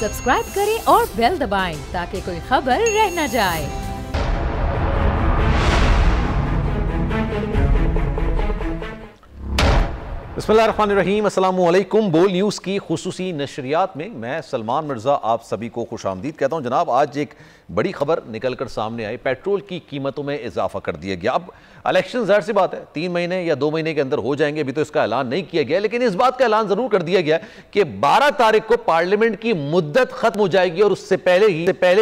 Subscribe करें और bell दबाएं ताकि कोई खबर रह न जाए। बिस्मिल्लाहिर्रहमानिर्रहीम, अस्सलामुअलैकुम। बोल न्यूज़ की खुसूसी नशरियात में मैं सलमान मिर्ज़ा आप सभी को खुशामदीद कहता हूँ। जनाब, आज एक बड़ी खबर निकल कर सामने आई। पेट्रोल की कीमतों में इजाफा कर दिया गया। अब इलेक्शन ज़ाहिर सी बात है 3 महीने या 2 महीने के अंदर हो जाएंगे, अभी तो इसका ऐलान नहीं किया गया, लेकिन इस बात का ऐलान ज़रूर कर दिया गया कि 12 तारीख को पार्लियामेंट की मुद्दत खत्म हो जाएगी और उससे पहले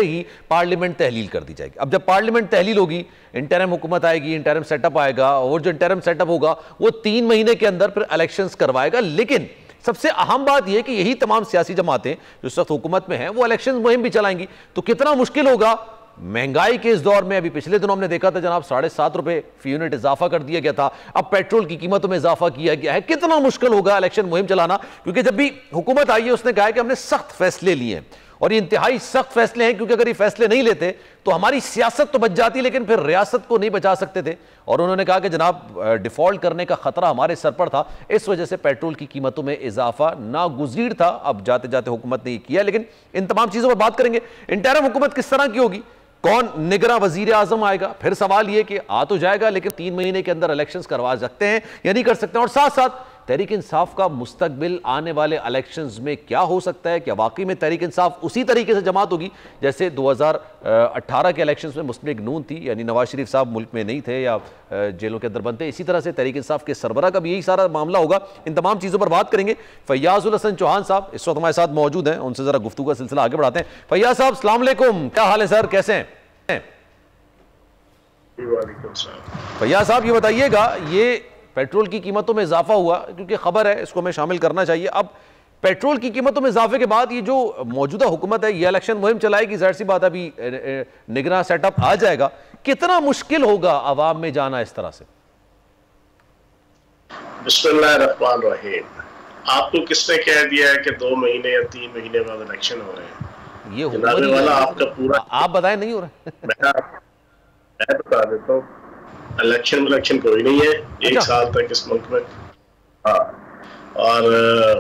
ही पार्लियामेंट तहलील कर दी जाएगी। अब जब पार्लियामेंट तहलील होगी, इंटरिम हुकूमत आएगी, इंटरिम सेटअप आएगा और जो इंटरिम सेटअप होगा वो 3 महीने के अंदर फिर इलेक्शंस करवाएगा। लेकिन सबसे अहम बात यह कि यही तमाम सियासी जमातें जो इस वक्त हुकूमत में हैं वो इलेक्शन मुहिम भी चलाएंगी। तो कितना मुश्किल होगा महंगाई के इस दौर में। अभी पिछले दिनों हमने देखा था जनाब, 7.5 रुपए फी यूनिट इजाफा कर दिया गया था। अब पेट्रोल की कीमतों में इजाफा किया गया है। कितना मुश्किल होगा इलेक्शन मुहिम चलाना, क्योंकि जब भी हुकूमत आई है उसने कहा है कि हमने सख्त फैसले लिए हैं और ये इंतहाई सख्त फैसले हैं, क्योंकि अगर ये फैसले नहीं लेते तो हमारी सियासत तो बच जाती लेकिन फिर रियासत को नहीं बचा सकते थे। और उन्होंने कहा कि जनाब डिफॉल्ट करने का खतरा हमारे सर पर था, इस वजह से पेट्रोल की कीमतों में इजाफा नागुज़ीर था। अब जाते जाते हुकूमत ने ये किया, लेकिन इन तमाम चीज़ों पर बात करेंगे। इंटरिम हुकूमत किस तरह की होगी, कौन निगरां वजीर आजम आएगा, फिर सवाल यह कि आ तो जाएगा लेकिन 3 महीने के अंदर इलेक्शंस करवा सकते हैं या नहीं कर सकते हैं, और साथ साथ तहरीक इंसाफ का मुस्तकबिल आने वाले इलेक्शंस में क्या हो सकता है। क्या वाकई में तहरीक इंसाफ उसी तरीके से जमात होगी जैसे 2018 के इलेक्शंस में मुस्लिम लीग नून थी, यानी नवाज शरीफ साहब मुल्क में नहीं थे या जेलों के अंदर बंद थे। इसी तरह से तहरीक इंसाफ के सरबरा का भी यही सारा मामला होगा। इन तमाम चीज़ों पर बात करेंगे। फैयाजुल हसन चौहान साहब इस वक्त हमारे साथ मौजूद हैं, उनसे जरा गुफ्तगू का सिलसिला आगे बढ़ाते हैं। फैयाज साहब अस्सलाम वालेकुम, क्या हाल है सर, कैसे हैं? फैयाज साहब ये बताइएगा, ये पेट्रोल की कीमतों में इजाफा हुआ, क्योंकि खबर है इसको हमें शामिल करना चाहिए। अब पेट्रोल की कीमतों में इजाफे के बाद ये जो मौजूदा हुकूमत है ये इलेक्शन मुहिम चलाएगी, जाहिर सी बात अभी निगरां सेटअप आ जाएगा। कितना मुश्किल होगा आवाम में जाना इस तरह से? बिस्मिल्लाहिर्रहमानिर्रहीम। आपको किसने कह दिया है कि 2 महीने या 3 महीने बाद इलेक्शन हो रहे हैं? ये वाला आपका पूरा आप बताएं, नहीं हो रहा है। मैं बता देता हूँ, इलेक्शन कोई नहीं है एक साल तक इस मुल्क में। हाँ, और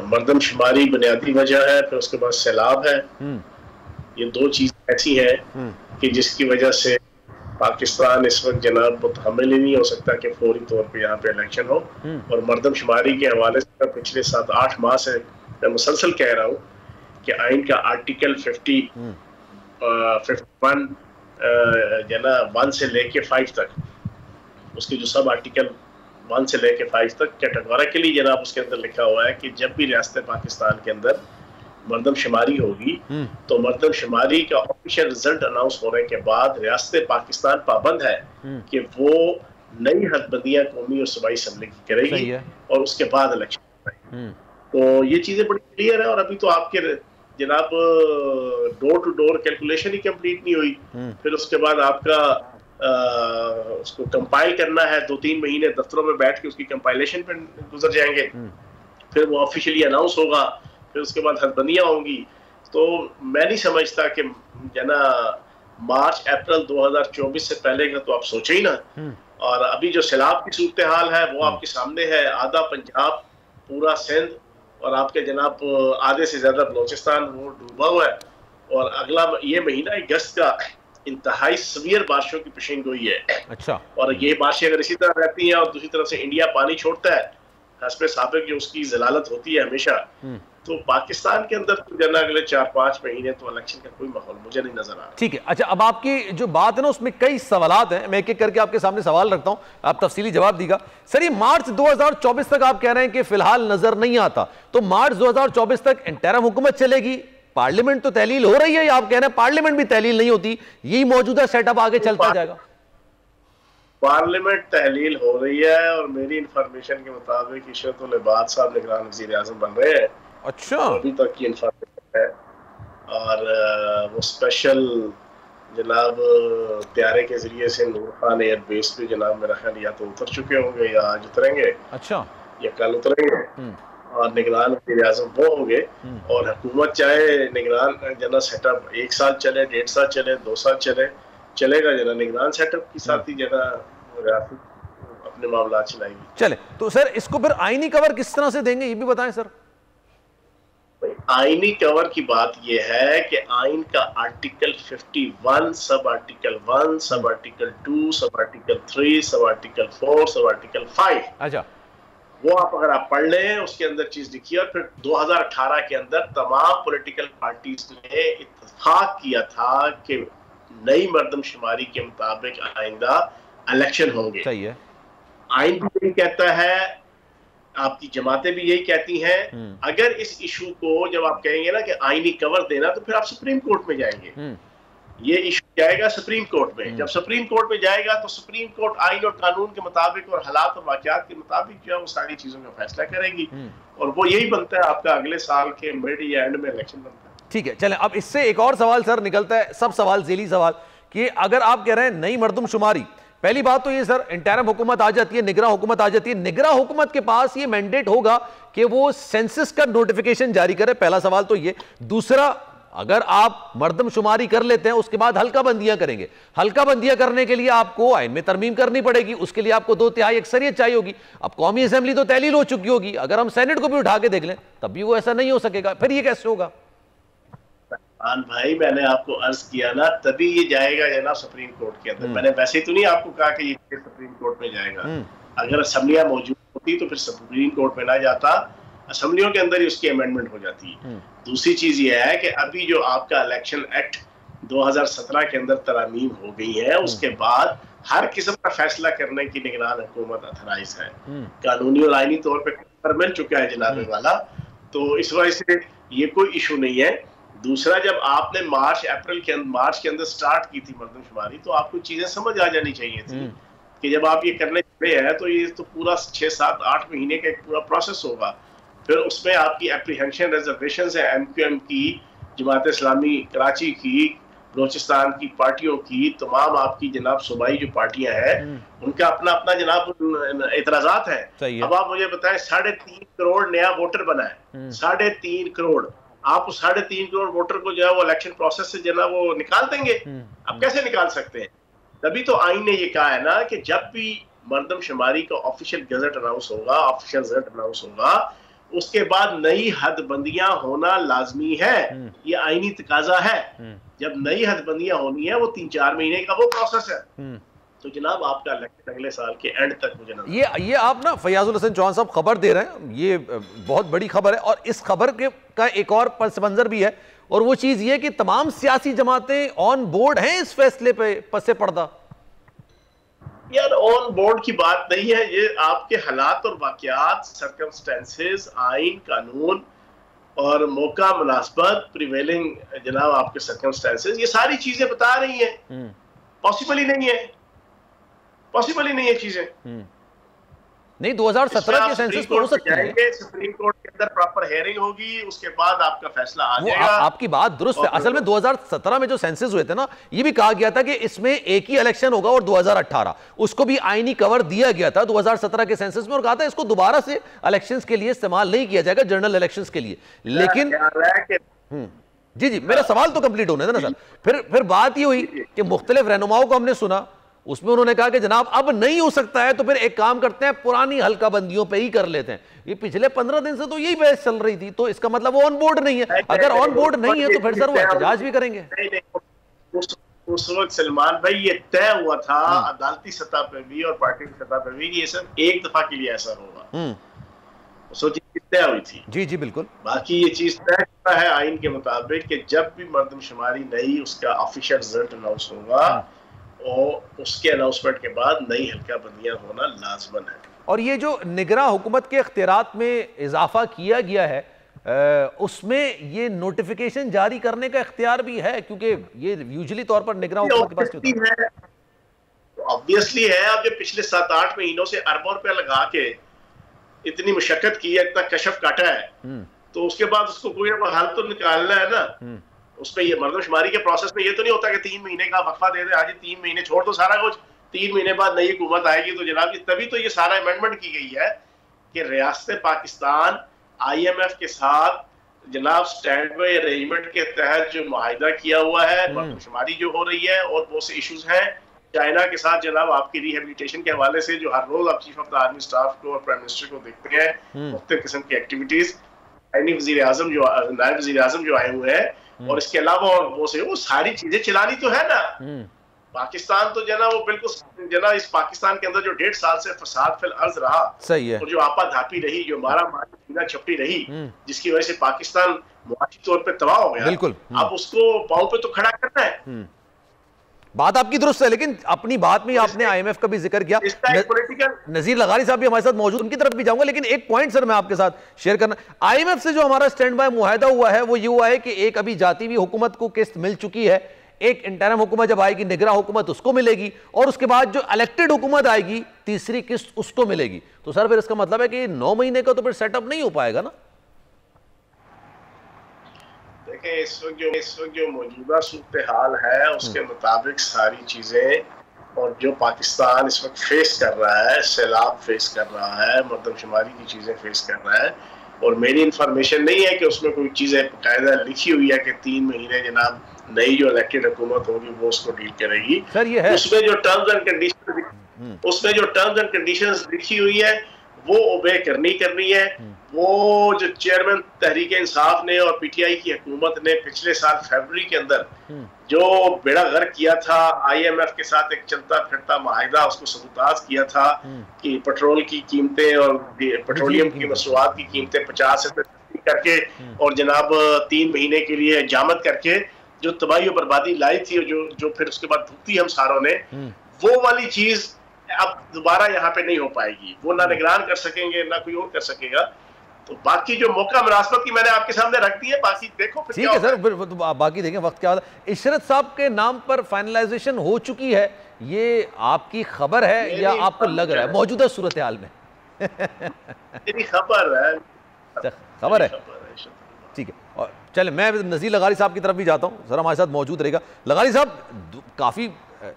मर्दमशुमारी बुनियादी वजह है, फिर उसके बाद सैलाब है। ये 2 चीज ऐसी हैं कि जिसकी वजह से पाकिस्तान इस वक्त जनाब मुतहम्मिल ही नहीं हो सकता कि फौरी तौर पे यहाँ पे इलेक्शन हो। और मर्दमशुमारी के हवाले से पिछले 7-8 माह से मैं मुसलसल कह रहा हूँ कि आइन का आर्टिकल 51 जना 1 से लेके 5 तक, उसके जो सब आर्टिकल 1 से लेके 5 तक कैटेगोरिकली जनाब उसके अंदर लिखा हुआ है कि जब भी रियासत पाकिस्तान के अंदर मर्दमशुमारी होगी तो मर्दमशुमारी का ऑफिशियल रिजल्ट अनाउंस होने के बाद रियासत पाकिस्तान पाबंद है कि वो नई हदबंदियां कौमी और सूबाई असम्बली की करेगी और उसके बाद इलेक्शन। तो ये चीजें बड़ी क्लियर है। और अभी तो आपके जनाब डोर टू डोर कैलकुलेशन ही कंप्लीट नहीं हुई, फिर उसके बाद आपका उसको कंपाइल करना है, 2-3 महीने दफ्तरों में बैठ के उसकी कंपाइलेशन पे गुजर जाएंगे, फिर वो ऑफिशियली अनाउंस होगा, फिर उसके बाद हदबंदियां होंगी। तो मैं नहीं समझता कि जना मार्च अप्रैल 2024 से पहले का तो आप सोचे ही ना। और अभी जो सैलाब की सूरत हाल है वो आपके सामने है, आधा पंजाब, पूरा सिंध और आपके जनाब आधे से ज्यादा बलोचिस्तान वो डूबा हुआ है। और अगला ये महीना अगस्त का इंतहाई सवियर बारिशों की पेशीन गोई है। अच्छा। और ये बारिशें अगर इसी तरह रहती हैं और दूसरी तरफ से इंडिया पानी छोड़ता है, हस्बे साबिक जो उसकी जलालत होती है हमेशा, तो पाकिस्तान के अंदर तो जना अगले 4-5 महीने तो इलेक्शन का कोई माहौल मुझे नहीं नजर आ रहा। ठीक है, अच्छा, अब आपकी जो बात है ना उसमें कई सवालात हैं, मैं एक एक करके आपके सामने सवाल रखता हूं, आप तफसीली जवाब दीजिएगा। सर, ये मार्च 2024 तक आप कह रहे हैं कि फिलहाल नजर नहीं आता, तो मार्च 2024 तक इंटरिम हुकूमत चलेगी, पार्लियामेंट तो तहलील हो रही है, या आप कह रहे हैं पार्लियामेंट भी तहलील नहीं होती, यही मौजूदा सेटअप आगे चलता जाएगा? पार्लियामेंट तहलील हो रही है और मेरी इंफॉर्मेशन के मुताबिक इशरत उल इबाद साहब निगरान वज़ीर आज़म बन रहे हैं। अच्छा, अभी तक की इंफॉर्मेशन है। और वो स्पेशल जनाब त्यारे के जरिए से नूर खान एयर बेस पे जनाब मेरा ख्याल या तो उतर चुके होंगे या आज उतरेंगे। अच्छा, या कल उतरेंगे। और निगरान वज़ीर आज़म वो होंगे। और हुकूमत चाहे निगरान जना सेटअप 1 साल चले, 1.5 साल चले, 2 साल चलेगा जना निगरान सेटअप की साथ ही जना अपने मामला चलाएगी। चले, तो सर इसको फिर आईनी कवर किस तरह से देंगे ये भी बताएं सर। आईनी कवर की बात यह है कि आइन का article 51, sub article 1, sub article 2, sub article 3, sub article 4, sub article 5, अच्छा, वो अगर आप पढ़ लें उसके अंदर चीज लिखी है। और फिर 2018 के अंदर तमाम पॉलिटिकल पार्टीज ने इत्तेफाक किया था कि नई मर्दमशुमारी के मुताबिक आइंदा इलेक्शन होंगे। सही है। आइन भी यही कहता है, आपकी जमातें भी यही कहती हैं। अगर इस इशू को जब आप कहेंगे ना कि आईनी कवर देना, तो फिर आप सुप्रीम कोर्ट में जाएंगे। ये इशू जाएगा सुप्रीम कोर्ट में। जब सुप्रीम कोर्ट में जाएगा तो सुप्रीम कोर्ट आइन और कानून के मुताबिक और हालात और वाकयात के मुताबिक जो है वो सारी चीजों का फैसला करेगी। और वो यही बनता है आपका अगले साल के मिड या एंड में इलेक्शन बनता है। ठीक है, चलें अब इससे एक और सवाल सर निकलता है, सब सवाल झेली सवाल, कि अगर आप कह रहे हैं नई मर्दमशुमारी, पहली बात तो ये सर इंटरिम हुकूमत आ जाती है, निगरां हुकूमत आ जाती है, निगरां हुकूमत के पास ये मैंडेट होगा कि वो सेंसस का नोटिफिकेशन जारी करे, पहला सवाल तो ये। दूसरा, अगर आप मर्दमशुमारी कर लेते हैं उसके बाद हल्का बंदियां करेंगे, हल्का बंदियां करने के लिए आपको आइन में तरमीम करनी पड़ेगी, उसके लिए आपको 2/3 अक्सरियत चाहिए होगी। अब कौमी असेंबली तो तहलील हो चुकी होगी, अगर हम सेनेट को भी उठा के देख लें तब भी वो ऐसा नहीं हो सकेगा, फिर ये कैसे होगा? भाई मैंने आपको अर्ज किया ना, तभी ये जाएगा जनाब सुप्रीम कोर्ट के अंदर। मैंने वैसे तो नहीं आपको कहा कि ये सुप्रीम कोर्ट में जाएगा। अगर असेंबलियां मौजूद होती तो फिर सुप्रीम कोर्ट में ना जाता, असेंबलियों के अंदर ही उसकी अमेंडमेंट हो जाती है। दूसरी चीज ये है कि अभी जो आपका इलेक्शन एक्ट 2017 के अंदर तरामीम हो गई है, उसके बाद हर किस्म का फैसला करने की निगरान हुकूमत अथराइज है, कानूनी और आईनी तौर पर मिल चुका है जनाबे वाला। तो इस वजह से ये कोई इशू नहीं है। दूसरा, जब आपने मार्च के अंदर स्टार्ट की थी मर्दमशुमारी, तो आपको चीजें समझ आ जानी चाहिए थी कि जब आप ये करने चले हैं तो ये तो पूरा 6, 7, 8 महीने का एक पूरा प्रोसेस होगा। फिर उसमें आपकी एप्रीहेंशन रिजर्वेशंस है, MQM की, जमात इस्लामी कराची की, बलोचिस्तान की पार्टियों की, तमाम आपकी जनाब सूबाई जो पार्टियां हैं उनका अपना अपना जनाब एतराजात है। अब आप मुझे बताएं, 3.5 करोड़ नया वोटर बना है, 3.5 करोड़। आप उस 3.5 करोड़ वोटर को जो है वो इलेक्शन प्रोसेस से जो है वो निकाल देंगे? अब कैसे निकाल सकते हैं? तभी तो आइन ने ये कहा है ना कि जब भी मर्दमशुमारी का ऑफिशियल गजट अनाउंस होगा, उसके बाद नई हदबंदियां होना लाजमी है। ये आईनी तकाजा है। जब नई हदबंदियां होनी है वो 3-4 महीने का वो प्रोसेस है। तो जनाब आपका इलेक्शन अगले साल के एंड तक मुझे ना ये आप ना फयाजुल हसन चौहान साहब खबर दे रहे हैं, ये बहुत बड़ी खबर है। और इस खबर का एक और पस मंजर भी है, और वो चीज ये कि तमाम सियासी जमातें ऑन बोर्ड हैं इस फैसले पे पसे पर्दा। यार ऑन बोर्ड की बात नहीं है, ये आपके हालात और वाकयात, सर्कमस्टेंसेस, आइन, कानून और मौका, मुनासबत, प्रिवेलिंग जनाब आपके सर्कमस्टेंसेस, ये सारी चीजें बता रही हैं। पॉसिबल ही नहीं है चीजें। नहीं, 2017 के सेंसस पे हो सकती है। सुप्रीम कोर्ट के अंदर प्रॉपर हियरिंग होगी, उसके बाद आपका फैसला आ जाएगा। आपकी बात दुरुस्त है। असल में 2017 में जो सेंसस हुए थे ना, ये भी कहा गया था कि इसमें एक ही इलेक्शन होगा, और 2018 उसको भी आईनी कवर दिया गया था 2017 के सेंसस में, और कहा था इसको दोबारा से इलेक्शंस के लिए इस्तेमाल नहीं किया जाएगा, जनरल इलेक्शंस के लिए। लेकिन जी मेरा सवाल तो कंप्लीट होने देना सर। फिर बात ये हुई कि मुख्तलिफ रहनुमाओं को हमने सुना, उसमें उन्होंने कहा कि जनाब अब नहीं हो सकता है, तो फिर एक काम करते हैं, पुरानी हल्का बंदियों पे ही कर लेते हैं। ये पिछले 15 दिन से तो यही बहस चल रही थी, तो इसका मतलब वो ऑन बोर्ड नहीं है। अगर ऑन बोर्ड नहीं है तो फिर सर वो एहतजाज भी करेंगे। उस वक्त सलमान भाई ये तय हुआ था अदालती सतह पे भी और पार्टी की सतह पे भी, ये सब एक दफा के लिए ऐसा होगा, सोचिए तय हुई थी। जी बिल्कुल। बाकी ये चीज तय है आइन के मुताबिक कि जब भी मर्दमशुमारी नई, उसका ऑफिशियल रिजल्ट अनाउंस होगा, और उसके अनाउंसमेंट के बाद नई हल्का बंदियां होना लाजमन है। और ये जो निगरां हुकूमत के इख्तियारात में इजाफा किया गया है, उसमें ये नोटिफिकेशन जारी करने का इख्तियार भी है, क्योंकि ये यूजुअली तौर पर निगरां हुकूमत के पास होता है। ऑब्वियसली है। अब जो पिछले 7-8 महीनों से अरबों रुपया लगा के इतनी मुशक्कत की है, इतना कशफ काटा है, तो उसके बाद उसको कोई हल तो निकालना है ना। उसमें ये मर्दमशुमारी के प्रोसेस में ये तो नहीं होता कि 3 महीने का वक्फा दे दे, आज 3 महीने छोड़ दो सारा कुछ, 3 महीने बाद नई हुकूमत आएगी। तो जनाब तभी तो ये सारा अमेंडमेंट की गई है कि रियासत पाकिस्तान IMF के साथ जनाब स्टैंड बाई अरेंजमेंट के तहत जो मुआहिदा किया हुआ है, मर्दमशुमारी जो हो रही है, और बहुत से इश्यूज हैं चाइना के साथ जनाब आपकी रिहेबिलिटेशन के हवाले से, जो हर रोज आप chief of the army staff को और प्राइम मिनिस्टर को देखते हैं, मुख्तलिफ किस्म की एक्टिविटीज, नायब वज़ीर आज़म जो आए हुए हैं, और इसके अलावा और वो सारी चीजें चलानी तो है ना। पाकिस्तान तो जना वो बिल्कुल जना इस पाकिस्तान के अंदर जो 1.5 साल से फसाद फिल अर्ज रहा, सही है, और जो आपा धापी रही, जो मारा मारी सीना छपटी रही, जिसकी वजह से पाकिस्तान मुआशी तौर पे तबाह हो गया, बिल्कुल अब उसको पांव पे तो खड़ा करना है। बात आपकी दुरुस्त है, लेकिन अपनी बात में आपने IMF का भी जिक्र किया। नजीर लगारी साहब भी हमारे साथ मौजूद, उनकी तरफ भी जाऊंगा, लेकिन एक पॉइंट सर मैं आपके साथ शेयर करना, IMF से जो हमारा स्टैंड बाय मुआहदा हुआ है वो ये हुआ है कि एक अभी जाती हुई हुकूमत को किस्त मिल चुकी है, एक इंटरम हुकूमत जब आएगी, निगरा हुकूमत उसको मिलेगी, और उसके बाद जो इलेक्टेड हुकूमत आएगी तीसरी किस्त उसको मिलेगी। तो सर फिर इसका मतलब है कि 9 महीने का तो फिर सेटअप नहीं हो पाएगा ना। देखिए इस वक्त जो मौजूदा सूरत हाल है उसके मुताबिक सारी चीजें, और जो पाकिस्तान इस वक्त फेस कर रहा है, सैलाब फेस कर रहा है, मरदमशुमारी की चीजें फेस कर रहा है, और मेरी इंफॉर्मेशन नहीं है कि उसमें कोई चीजें बाकायदा लिखी हुई है कि 3 महीने जनाब नई जो इलेक्टेड हुकूमत होगी वो उसको डील करेगी। सर ये है उसमें जो टर्म्स एंड कंडीशंस लिखी हुई है वो ओबे करनी है। वो जो चेयरमैन तहरीक इंसाफ ने और PTI की हुकूमत ने पिछले साल फरवरी के अंदर जो बेड़ा गर्क किया था, IMF के साथ एक चलता फिरता माहिदा उसको सबूताज किया था कि पेट्रोल की कीमतें और पेट्रोलियम की मसनूआत की कीमतें 50 से करके और जनाब 3 महीने के लिए जामद करके जो तबाही और बर्बादी लाई थी, और जो फिर उसके बाद भुगती हम सारों ने, वो वाली चीज अब दोबारा यहाँ पे नहीं हो पाएगी। वो ना निगरान कर सकेंगे ना कोई और कर सकेगा। तो बाकी जो मौका मुनासबत की मैंने आपके सामने रख दी है, बाकी देखो फिर ठीक है सर, फिर तो बाकी देखें वक्त क्या। इशरत साहब के नाम पर फाइनलाइजेशन हो चुकी है, ये आपकी खबर है या आपको लग रहा है मौजूदा सूरत हाल में? मेरी खबर है, खबर है, ठीक है। और चले मैं नज़ीर लगारी साहब की तरफ भी जाता हूँ, सर हमारे साथ मौजूद रहेगा। लगारी साहब काफ़ी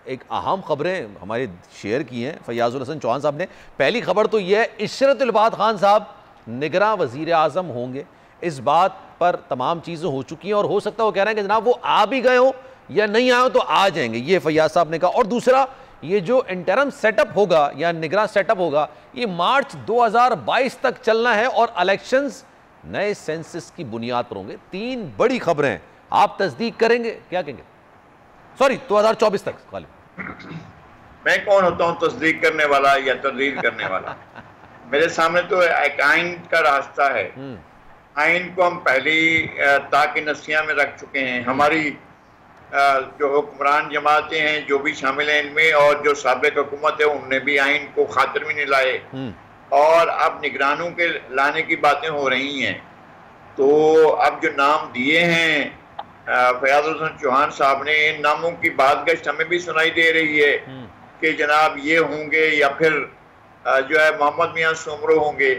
एक अहम खबरें हमारे शेयर की हैं फैयाजुल हसन चौहान साहब ने। पहली खबर तो यह है इशरतुल इबाद खान साहब निगरां वज़ीर आज़म होंगे, इस बात पर तमाम चीज़ें हो चुकी हैं, और हो सकता है वो कह रहे हैं कि जनाब वो आ भी गए हो या नहीं आए हो तो आ जाएंगे, ये फैयाज साहब ने कहा। और दूसरा ये जो इंटरम सेटअप होगा या निगरां सेटअप होगा ये मार्च 2022 तक चलना है और इलेक्शंस नए सेंसस की बुनियाद पर होंगे। 3 बड़ी खबरें हैं, आप तस्दीक करेंगे? क्या कहेंगे? सॉरी 2024 तक। मैं कौन होता हूँ तस्दीक करने वाला या तरदीद करने वाला? मेरे सामने तो एक आइन का रास्ता है। आइन को हम पहली ताकि नसिया में रख चुके हैं। हमारी जो हुक्मरान जमातें हैं जो भी शामिल हैं इनमें, और जो साबिक हुकूमत है उनने भी आइन को खातिर में नहीं लाए, और अब निगरानों के लाने की बातें हो रही हैं। तो अब जो नाम दिए हैं फैयाजुल हसन चौहान साहब ने, इन नामों की बातगश्त हमें भी सुनाई दे रही है कि जनाब ये होंगे या फिर जो है मोहम्मद मियां सोमरो होंगे।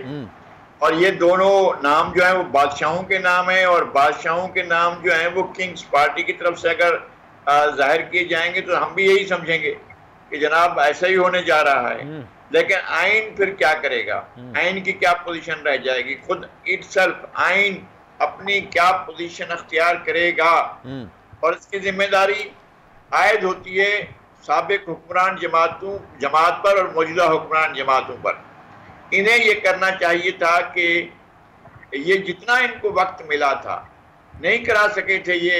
और ये दोनों नाम जो है वो बादशाहों के नाम हैं, और बादशाहों के नाम जो हैं वो किंग्स पार्टी की तरफ से अगर जाहिर किए जाएंगे तो हम भी यही समझेंगे कि जनाब ऐसा ही होने जा रहा है। लेकिन आइन फिर क्या करेगा? आइन की क्या पोजीशन रह जाएगी? खुद इटसेल्फ आइन अपनी क्या पोजीशन अख्तियार करेगा? और इसकी जिम्मेदारी आयद होती है साबिक हुक्मरान जमात पर और मौजूदा हुक्मरान जमातों पर। इन्हें ये करना चाहिए था कि ये जितना इनको वक्त मिला था, नहीं करा सके थे ये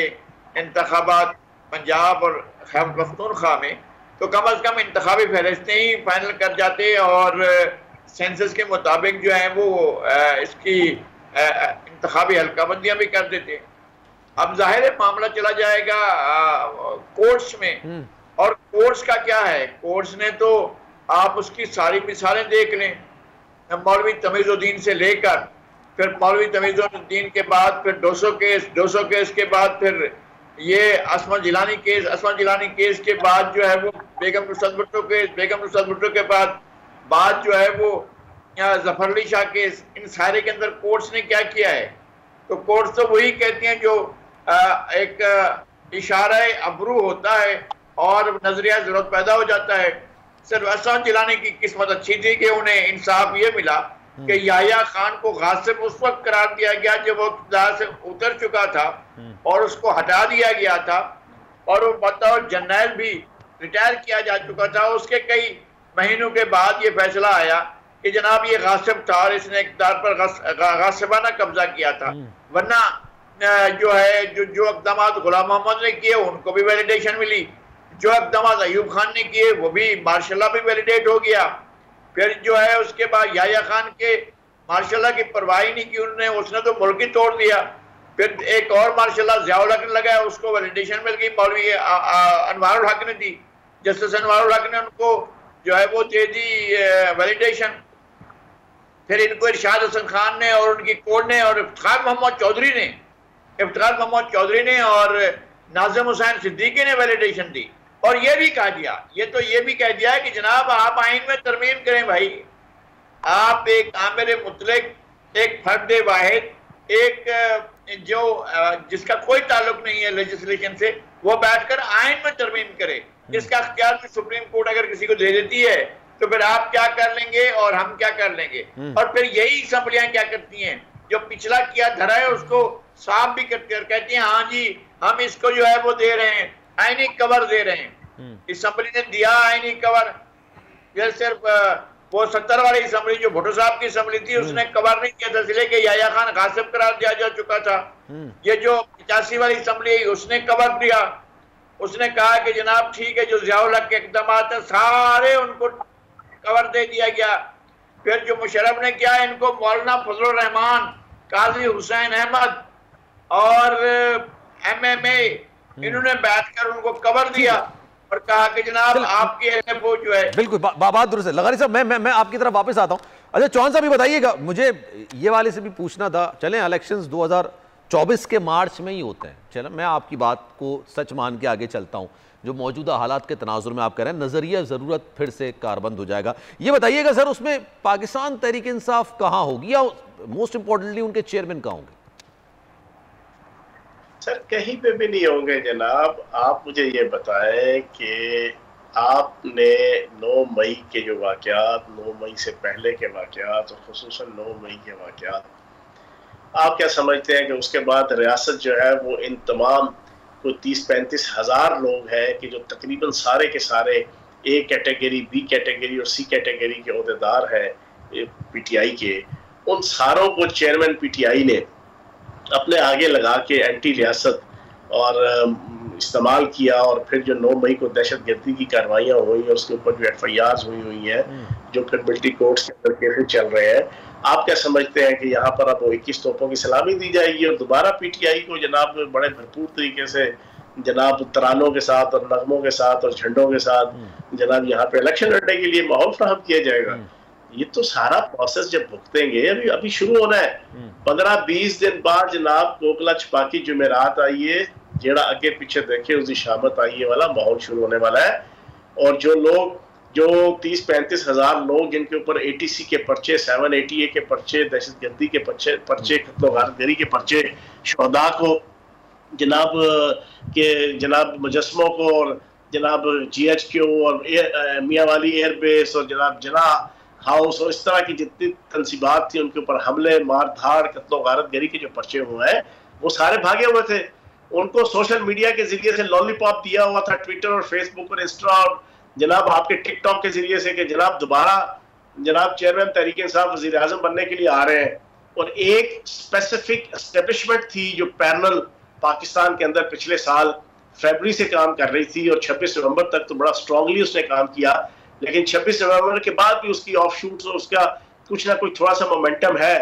इंतखाबात पंजाब और खैबर पख्तूनख्वा में, तो कम अज़ कम इंतखाबी फहरिस्तें ही फाइनल कर जाते और सेंसस के मुताबिक जो है वो इसकी इंतखाबी हल्काबंदियाँ भी कर देते। अब जाहिर है मामला चला जाएगा कोर्ट्स में, और कोर्ट्स का क्या है? कोर्ट्स ने तो आप उसकी सारी मिसालें देख लें, मौलवी तमीज़ुद्दीन से लेकर फिर मौलवी तमीज़ुद्दीन के बाद फिर 200 केस के बाद फिर ये असमा जिलानी केस के बाद जो है वो बेगम नुसरत भुट्टो के बाद जो है वो जफर अली शाह केस, इन सारे के अंदर कोर्ट्स ने क्या किया है? तो कोर्ट्स तो वही कहती हैं जो एक इशारा अबरू होता है और नजरिया जरूरत पैदा हो जाता है। सिर्फ असद जिलानी की किस्मत अच्छी थी कि उन्हें इंसाफ ये मिला कि याह्या खान को गासिब उस वक्त करार दिया गया जब वो इक़्तिदार से उतर चुका था और उसको हटा दिया गया था, और वो बतौर जर्नैल भी रिटायर किया जा चुका था। उसके कई महीनों के बाद ये फैसला आया कि जनाब ये गासिब था और इसने इक़्तिदार पर गासिबाना कब्जा किया था, वरना जो है जो इक़दाम गुलाम मोहम्मद ने किए उनको भी वैलिडेशन मिली, जो इक़दाम अयूब खान ने किए वो भी मार्शल्लाह भी वैलिडेट हो गया। फिर जो है उसके बाद याह्या खान के मार्शल्लाह की परवाह नहीं की उन्होंने, उसने तो मुल्क ही तोड़ दिया। फिर एक और मार्शल्लाह ज़ियाउल हक ने लगाया, उसको वैलिडेशन मिल गई, मौलवी अनवारुल हक ने दी, जस्टिस अनवारुल हक ने उनको जो है वो दे दी वैलिडेशन। फिर इनको इरशाद हसन खान ने और उनकी कोर्ट ने और इफ्तिखार मोहम्मद चौधरी ने और नाज़िम हुसैन सिद्दीकी ने वैलिडेशन दी। और ये भी कह दिया, ये भी कह दिया कि जनाब आप आइन में तरमीम करें भाई, आप एक आमिर मुतलक, एक फर्द वाहिद, एक जो जिसका कोई ताल्लुक नहीं है लेजिस्लेशन से, वो बैठकर आइन में तरमीम करे। इसका अख्तियार भी सुप्रीम कोर्ट अगर किसी को दे देती है तो फिर आप क्या कर लेंगे और हम क्या कर लेंगे। और फिर यही असम्बलियां क्या करती हैं, जो पिछला किया धरा है उसको साफ भी करती है और कहती हैं हाँ जी हम इसको जो है वो दे रहे हैं, आईनी कवर दे रहे हैं। असम्बली ने दिया आईनी कवर, ये सिर्फ वो 70 वाली असम्बली जो भुट्टो साहब की असम्बली थी उसने कवर नहीं किया था, इसलिए कि याह्या खान गासिब करार दिया जा चुका था। ये जो 85 वाली असम्बली उसने कवर दिया, उसने कहा कि जनाब ठीक है जो ज़ियाउल हक के इक़दाम है सारे उनको कवर दे दिया गया। फिर जो मुशर्रफ ने किया, इनको मौलाना फजलुर रहमान, काजी हुसैन अहमद और MMA इन्होंने बैठकर उनको कवर दिया और कहा कि जनाब आपके LFO जो है। बिल्कुल बात दुरुस्त है। लगारी साहब मैं आपकी तरफ वापस आता हूं। अच्छा चौहान साहब भी बताइएगा, मुझे ये वाले से भी पूछना था। चलें इलेक्शंस 2024 के मार्च में ही होते हैं, चलें मैं आपकी बात को सच मान के आगे चलता हूं। जो मौजूदा हालात के तनाजुर में आप कह रहे हैं नजरिया ज़रूरत फिर से कारबंद हो जाएगा, ये बताइएगा सर उसमें पाकिस्तान तहरीक इंसाफ कहाँ होगी या मोस्ट इंपॉर्टेंटली उनके चेयरमैन कहाँ होंगे? सर कहीं पे भी नहीं होंगे जनाब। आप मुझे ये बताएं कि आपने 9 मई के जो वाक़यात, 9 मई से पहले के वाक़यात और ख़ुसूसन 9 मई के वाक़यात, आप क्या समझते हैं कि उसके बाद रियासत जो है वो इन तमाम कोई 30-35 हज़ार लोग हैं कि जो तकरीबन सारे के सारे A कैटेगरी, B कैटेगरी और C कैटेगरी के ओहदेदार हैं PTI के, उन सारों को चेयरमैन PTI ने अपने आगे लगा के एंटी रियासत और इस्तेमाल किया। और फिर जो 9 मई को दहशतगर्दी की कार्रवाइयाँ हुई और उसके ऊपर जो FIRs हुई हैं, जो फिर मिलिट्री कोर्ट्स के अंदर केसेस चल रहे हैं, आप क्या समझते हैं कि यहाँ पर अब 21 तोपों की सलामी दी जाएगी और दोबारा PTI को जनाब बड़े भरपूर तरीके से जनाब तरानों के साथ और नगमों के साथ और झंडों के साथ जनाब यहाँ पे इलेक्शन लड़ने के लिए माहौल फराहम किया जाएगा? ये तो सारा प्रोसेस जब भुगतेंगे अभी शुरू होना है। 15-20 दिन बाद जनाब कोकला छपाकी जुमेरात आई है, जेड़ा अगे पीछे देखे उसकी शामत आई है वाला माहौल शुरू होने वाला है। और जो लोग जो 30-35 हज़ार लोग जिनके ऊपर ATC के पर्चे, 780A के पर्चे, दहशतगर्दी के पर्चे, कत्ल-ओ-गारतगरी के पर्चे, शोहदा को जनाब के जनाब मुजस्मों को और जनाब GHQ और मियाँ वाली एयरबेस और जनाब जना हाउस और इस तरह की जितनी तंसीबात थी उनके ऊपर हमले, मार धाड़, कत्ल-ओ-गारतगरी के जो पर्चे हुए हैं वो सारे भागे हुए थे। उनको सोशल मीडिया के जरिए से लॉलीपॉप दिया हुआ था, ट्विटर और फेसबुक और इंस्टा और जनाब आपके टिकटॉक के जरिए से कि जनाब दोबारा जनाब चेयरमैन तहरीक इंसाफ वज़ीर आज़म बनने के लिए आ रहे हैं। और एक स्पेसिफिक एस्टेब्लिशमेंट थी जो पैरेलल पाकिस्तान के अंदर पिछले साल फरवरी से काम कर रही थी और 26 नवंबर तक तो बड़ा स्ट्रांगली उसने काम किया, लेकिन 26 नवंबर के बाद भी उसकी ऑफ शूट्स और उसका कुछ ना कुछ थोड़ा सा मोमेंटम है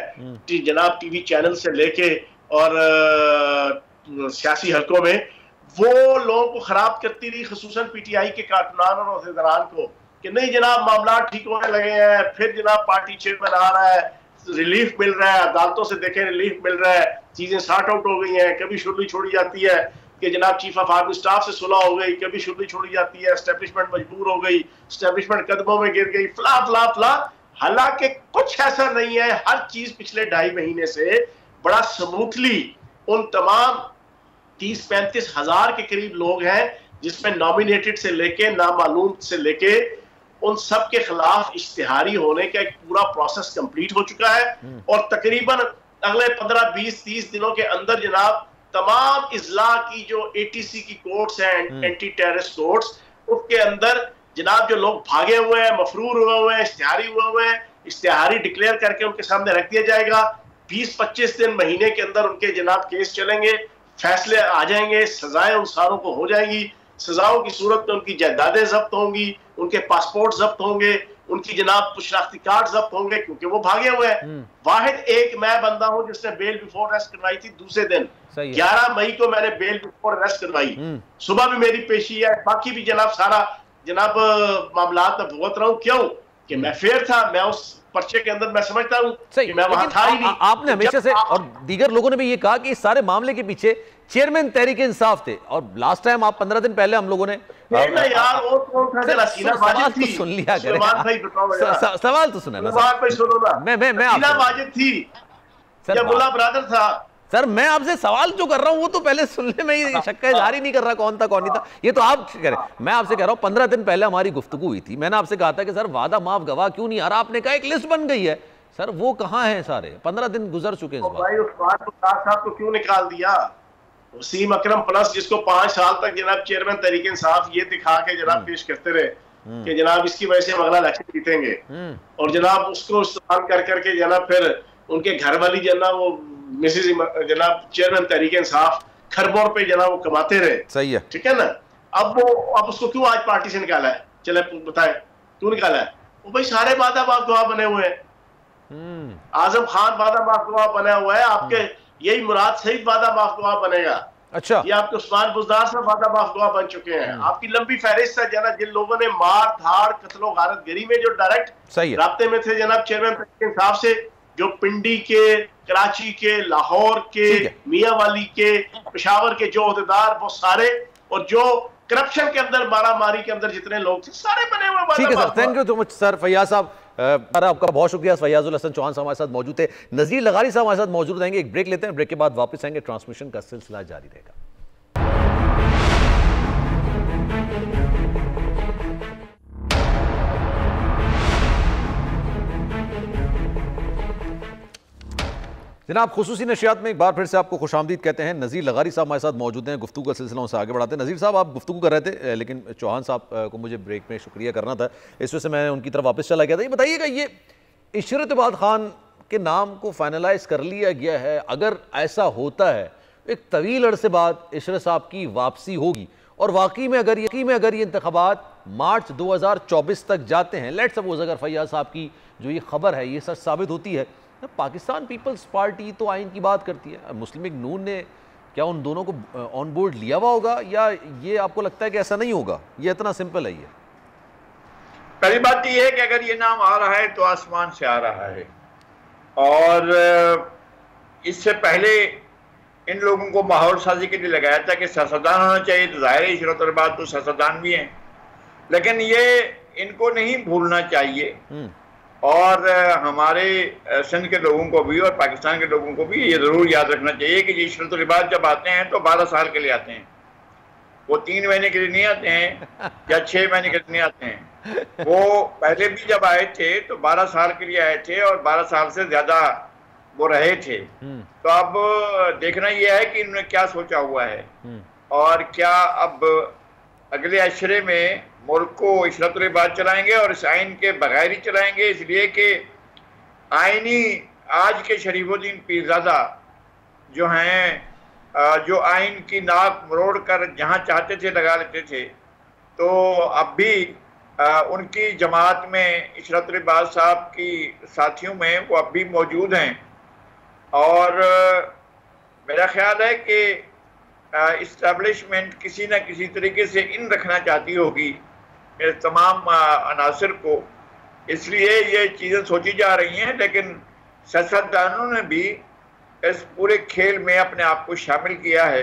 जनाब टीवी चैनल से लेके और सियासी हलकों में, वो लोगों को खराब करती रही, खसूसन PTI के कारकुनान और अहदेदारान को, कि नहीं जनाब मामला ठीक होने लगे हैं, फिर जनाब पार्टी चेयरमैन आ रहा है, रिलीफ मिल रहा है, अदालतों से देखें रिलीफ मिल रहा है, चीजें सॉर्ट आउट हो गई हैं, कभी शुरू छोड़ी जाती है कि जनाब चीफ ऑफ आर्मी स्टाफ से सुलह हो गई, कभी शुरू छोड़ी जाती है, एस्टेब्लिशमेंट मजबूर हो गई, एस्टेब्लिशमेंट कदमों में गिर गई, फला फला फला। हालांकि कुछ ऐसा नहीं है, हर चीज पिछले 2.5 महीने से बड़ा स्मूथली उन तमाम 30-35 हज़ार के करीब लोग हैं जिसमें नॉमिनेटेड से लेके नामालूम से लेके उन सब के खिलाफ इश्तिहारी होने का एक पूरा प्रोसेस कंप्लीट हो चुका है। और तकरीबन अगले 15-20-30 दिनों के अंदर जनाब तमाम इजला की जो ATC की कोर्ट्स हैं, एंटी टेररिस्ट कोर्ट्स, उसके अंदर जनाब जो लोग भागे हुए हैं, मफरूर हुए हुए हैं, इश्तिहारी हुए हुए हैं, इश्तिहारी डिक्लेयर करके उनके सामने रख दिया जाएगा। 20-25 दिन महीने के अंदर उनके जनाब केस चलेंगे, फैसले आ जाएंगे, सजाएं उन सारों को हो जाएंगी। सजाओं की सूरत में उनकी जायदादें जब्त होंगी, उनके पासपोर्ट जब्त होंगे, उनकी जनाब शनाख्ती कार्ड जब्त होंगे, क्योंकि वो भागे हुए हैं। वाहिद एक मैं बंदा हूं जिसने बेल बिफोर अरेस्ट करवाई थी दूसरे दिन, 11 मई को मैंने बेल बिफोर अरेस्ट करवाई। सुबह भी मेरी पेशी है, बाकी भी जनाब सारा जनाब मामलात में भुगत रहा हूं। क्यों? कि मैं फेयर था, मैं उस पर्चे के अंदर मैं समझता हूं कि मैं वहां था ही नहीं। आपने हमेशा से और दीगर लोगों ने भी ये कहा कि इस सारे मामले के पीछे चेयरमैन तहरीक इंसाफ थे, और लास्ट टाइम आप 15 दिन पहले हम लोगों ने यार और कौन था, जरा सीना वाजिद थी, सुन लिया करें, सवाल तो सुना ना, सीना वाजिद थी या मुल्ला ब्रदर था? सर मैं आपसे सवाल जो कर रहा हूं वो तो पहले सुनने में ही शक का इजहार ही नहीं कर रहा कौन था कौन नहीं था, ये तो आप करें। मैं आपसे कह रहा हूं 15 दिन पहले हमारी गुफ्तगू हुई थी, मैंने आपसे कहा था कि सर वादा माफ गवाह क्यों नहीं आ रहा, आपने कहा एक लिस्ट बन गई है। सर वो कहां है सारे? 15 दिन गुजर चुके हैं इस भाई, उस बात को क्यों निकाल दिया? वसीम अकरम प्लस जिसको 5 साल तक जनाब चेयरमैन तहरीक इंसाफ ये दिखा के जनाब पेश करते रहे कि जनाब इसकी वजह से हम अगला इलेक्शन जीतेंगे, और जनाब उसको इस्तेमाल कर करके जनाब फिर उनके घर वाली जनाब वो मिसेज जनाब चेयरमैन तहरीक इंसाफ खरबों पे जनाब वो कमाते रहे। सही है, ठीक है ना। अब उसको क्यों आज पार्टी से निकाला है? चले बताए क्यों निकाला है? वो भाई सारे वादा माफ गवाह बने हुए हैं। आजम खान वादा माफ गवाह बना हुआ है, आपके यही मुराद सईद वादा माफ गवाह बनेगा। अच्छा, ये आपके उस्मान बुजदार साहब वादा माफ गवाह बन चुके हैं। आपकी लंबी फहरिस्त है जनाब जिन लोगों ने मार धाड़ कत्लो गारत गिरी में जो डायरेक्ट राब्ते में थे जनाब चेयरमैन तहरीक इंसाफ से, जो पिंडी के, कराची के, लाहौर के, मियाँवाली के, पेशावर के जो ओहदेदार वो सारे, और जो करप्शन के अंदर मारामारी के अंदर जितने लोग थे सारे बने हुए। ठीक है sir, thank you so much sir. Faiyaz साहब आपका बहुत शुक्रिया। फैयाजुल हसन चौहान साहब हमारे साथ मौजूद थे, नज़ीर लगारी साहब हमारे साथ मौजूद रहेंगे। एक ब्रेक लेते हैं, ब्रेक के बाद वापस आएंगे, ट्रांसमिशन का सिलसिला जारी रहेगा। जनाब खुसूसी नशियात में एक बार फिर से आपको खुशामदीद कहते हैं। नज़ीर लगारी साहब हमारे साथ मौजूद हैं, गुफ्तगू का सिलसिला उनसे आगे बढ़ाते हैं। नज़ीर साहब आप गुफ्तगू कर रहे थे, लेकिन चौहान साहब को मुझे ब्रेक में शुक्रिया करना था, इस वजह से मैं उनकी तरफ वापस चला गया था। ये बताइएगा, ये इशरतबाद खान के नाम को फाइनलाइज कर लिया गया है, अगर ऐसा होता है एक तवील अरसे बाद इशरत साहब की वापसी होगी, और वाकई में अगर ये इंतखाबात मार्च 2024 तक जाते हैं, लेट्स सपोज अगर फैयाज साहब की जो ये खबर है ये सच साबित होती है, पाकिस्तान पीपल्स पार्टी तो आइन की बात करती है, मुस्लिम लीग नून ने क्या उन दोनों को ऑन बोर्ड लिया हुआ होगा, या ये आपको लगता है कि ऐसा नहीं होगा? ये इतना सिंपल है। ये पहली बात ये है कि अगर ये नाम आ रहा है तो आसमान से आ रहा है, और इससे पहले इन लोगों को माहौल साजी के लिए लगाया था कि सियासतदान होना चाहिए, तो ज़ाहिर है इशरतबाद तो सियासतदान भी हैं, लेकिन ये इनको नहीं भूलना चाहिए, और हमारे सिंध के लोगों को भी और पाकिस्तान के लोगों को भी ये ज़रूर याद रखना चाहिए कि इशरतबाद जब आते हैं तो 12 साल के लिए आते हैं, वो 3 महीने के लिए नहीं आते हैं या 6 महीने के लिए नहीं आते हैं। वो पहले भी जब आए थे तो 12 साल के लिए आए थे, और 12 साल से ज़्यादा वो रहे थे। तो अब देखना यह है कि इन्होंने क्या सोचा हुआ है, और क्या अब अगले अशरे में मुल्क को इशरतबाद चलाएंगे, और इस आइन के बगैर ही चलाएंगे, इसलिए कि आइनी आज के शरीफुद्दीन पीरज़ादा जो हैं, जो आइन की नाक मरोड़ कर जहाँ चाहते थे लगा लेते थे, तो अब भी उनकी जमात में इशरतबाद साहब की साथियों में वो अब भी मौजूद हैं, और मेरा ख्याल है कि इस्टेब्लिशमेंट किसी न किसी तरीके से इन रखना चाहती होगी तमाम अनासर को, इसलिए ये चीज़ें सोची जा रही हैं। लेकिन सियासतदानों ने भी इस पूरे खेल में अपने आप को शामिल किया है।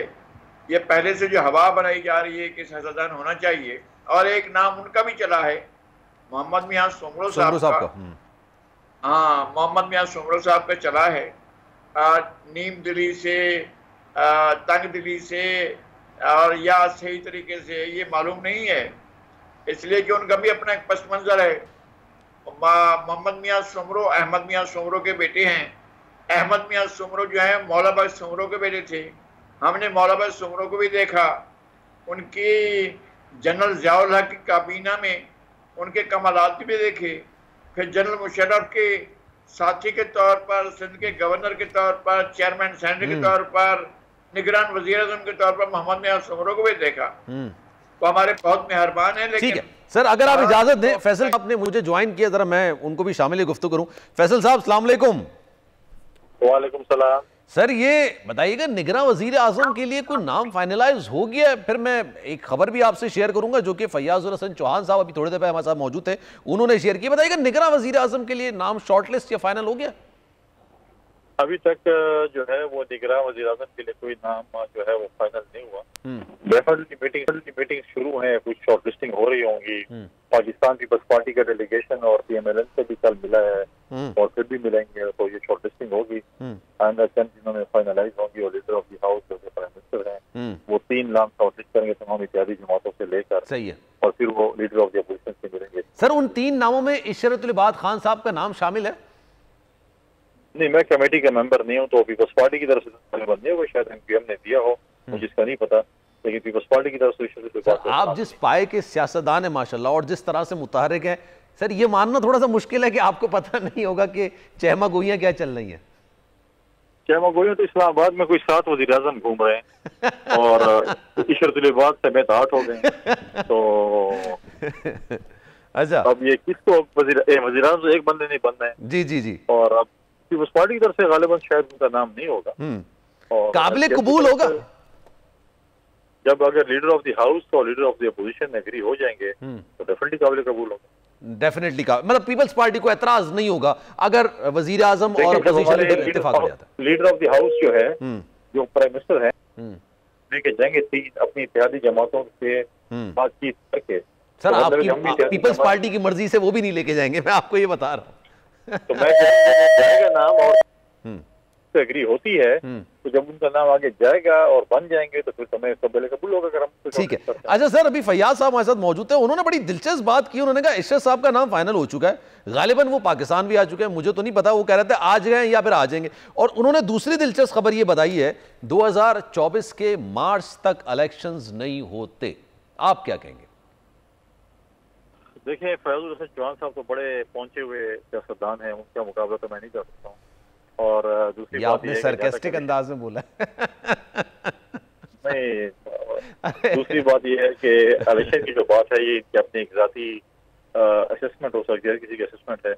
ये पहले से जो हवा बनाई जा रही है कि सियासतदान होना चाहिए, और एक नाम उनका भी चला है, मोहम्मद मियां सोमरो साहब का। हाँ, मोहम्मद मियां सोमरो साहब का चला है, नीम दिली से, तंग दिली से, और या सही तरीके से ये मालूम नहीं है, इसलिए कि उनका भी अपना एक पस मंज़र है। मोहम्मद मियां सोमरो अहमद मियां सोमरो के बेटे हैं। अहमद मियां सोमरो जो है मौला भाई सोमरो के बेटे थे। हमने मौला भाई सोमरो को भी देखा, उनकी जनरल ज़ियाउल हक की काबीना में उनके कमालात भी देखे, फिर जनरल मुशर्रफ के साथी के तौर पर, सिंध के गवर्नर के तौर पर, चेयरमैन सेनेट के तौर पर, निगरान वज़ीर-ए-आज़म के तौर पर मोहम्मद नियाज़ सुमरो को भी देखा। तो हमारे बहुत मेहरबान है। लेकिन ठीक है सर, अगर आप इजाजत दें, फैसल साहब ने मुझे ज्वाइन किया, जरा मैं उनको भी शामिल गुफ्तगू करूं। फैसल साहब अस्सलाम वालेकुम। वालेकुम सलाम। सर ये बताइएगा, निगरान वजीर आजम के लिए कोई नाम फाइनलाइज हो गया है? फिर मैं एक खबर भी आपसे शेयर करूंगा जो कि फैयाजुल हसन चौहान साहब अभी थोड़ी देर पहले हमारे साथ मौजूद थे, उन्होंने शेयर किया। बताइएगा निगरान वजीर आजम के लिए नाम शॉर्टलिस्ट या फाइनल हो गया? अभी तक जो है वो निगरान वज़ीर आज़म के लिए कोई नाम जो है वो फाइनल नहीं हुआ। डेफिनेटली मीटिंग शुरू है, कुछ शॉर्ट लिस्टिंग हो रही होंगी। पाकिस्तान पीपल्स पार्टी का डेलीगेशन और PMLN से भी कल मिला है और फिर भी मिलेंगे, तो ये शॉर्ट लिस्टिंग होगी। जिन्होंने फाइनलाइज होंगी और लीडर ऑफ द हाउस जो प्राइम मिनिस्टर हैं वो 3 नाम शॉर्ट लिस्ट करेंगे तमाम इत्यादी जमातों से लेकर। सही है। और फिर वो लीडर ऑफ द अपोजिशन से मिलेंगे। सर उन 3 नामों में इशरत उल इबाद खान साहब का नाम शामिल है? नहीं, मैं कमेटी का मेंबर नहीं हूँ, तो पीपल्स पार्टी की तरफ से बंद नहीं होगा, शायद MPM ने दिया हो, मुझे इसका नहीं पता, लेकिन पीपल्स पार्टी की तरफ से आप जिस पाए के सियासतदान है माशाल्लाह और जिस तरह से मुतहरिक हैं, सर ये मानना थोड़ा सा मुश्किल है कि आपको पता नहीं होगा कि चहमा गोइयां क्या चल रही हैं। चहमा गोइयां तो इस्लामाबाद में कोई 7 वज़ीर आज़म घूम रहे हैं और इशरत उल इबाद समेत 8 हो गए, तो अच्छा अब ये किसको वज़ीर आज़म एक बंदे नहीं बनना है। जी जी जी। और अब पीपल्स पार्टी की तरफ से गालिबन शायद उनका नाम नहीं होगा और काबिल कबूल होगा जब अगर लीडर ऑफ द हाउस और leader of the opposition agree हो जाएंगे तो डेफिनेटली काबिल कबूल होगा। डेफिनेटली का मतलब पीपल्स पार्टी को एतराज नहीं होगा अगर वजीर आजम और अपोजिशन लीडर इत्तेफाक हो जाता है। लीडर ऑफ द हाउस जो है जो प्राइम मिनिस्टर है लेके जाएंगे 3 अपनी इत्तेहादी जमातों से बातचीत करके। सर आपकी पीपल्स पार्टी की मर्जी से वो भी नहीं लेके जाएंगे, मैं आपको ये बता रहा हूँ। तो मैं जाएगा नाम और एग्री होती है तो जब उनका नाम आगे जाएगा और बन जाएंगे तो फिर समय कबूल कबूल होगा अगर हम। ठीक है। अच्छा सर, अभी फैयाज साहब हमारे साथ मौजूद थे, उन्होंने बड़ी दिलचस्प बात की। उन्होंने कहा इशरत साहब का नाम फाइनल हो चुका है, गालिबन वो पाकिस्तान भी आ चुके हैं, मुझे तो नहीं पता, वो कह रहे थे आज गए या फिर आ जाएंगे। और उन्होंने दूसरी दिलचस्प खबर ये बताई है 2024 के मार्च तक इलेक्शंस नहीं होते। आप क्या कहेंगे? देखिए फैयाजुल हसन चौहान साहब तो बड़े पहुंचे हुए सियासतदान हैं, उनका मुकाबला तो मैं नहीं कर सकता हूँ। और दूसरी बात आपने सरकास्टिक अंदाज में बोला नहीं, दूसरी बात यह है कि इलेक्शन की जो बात है ये इनकी अपनी एक जाती असेसमेंट हो सकती है, किसी की असेसमेंट है,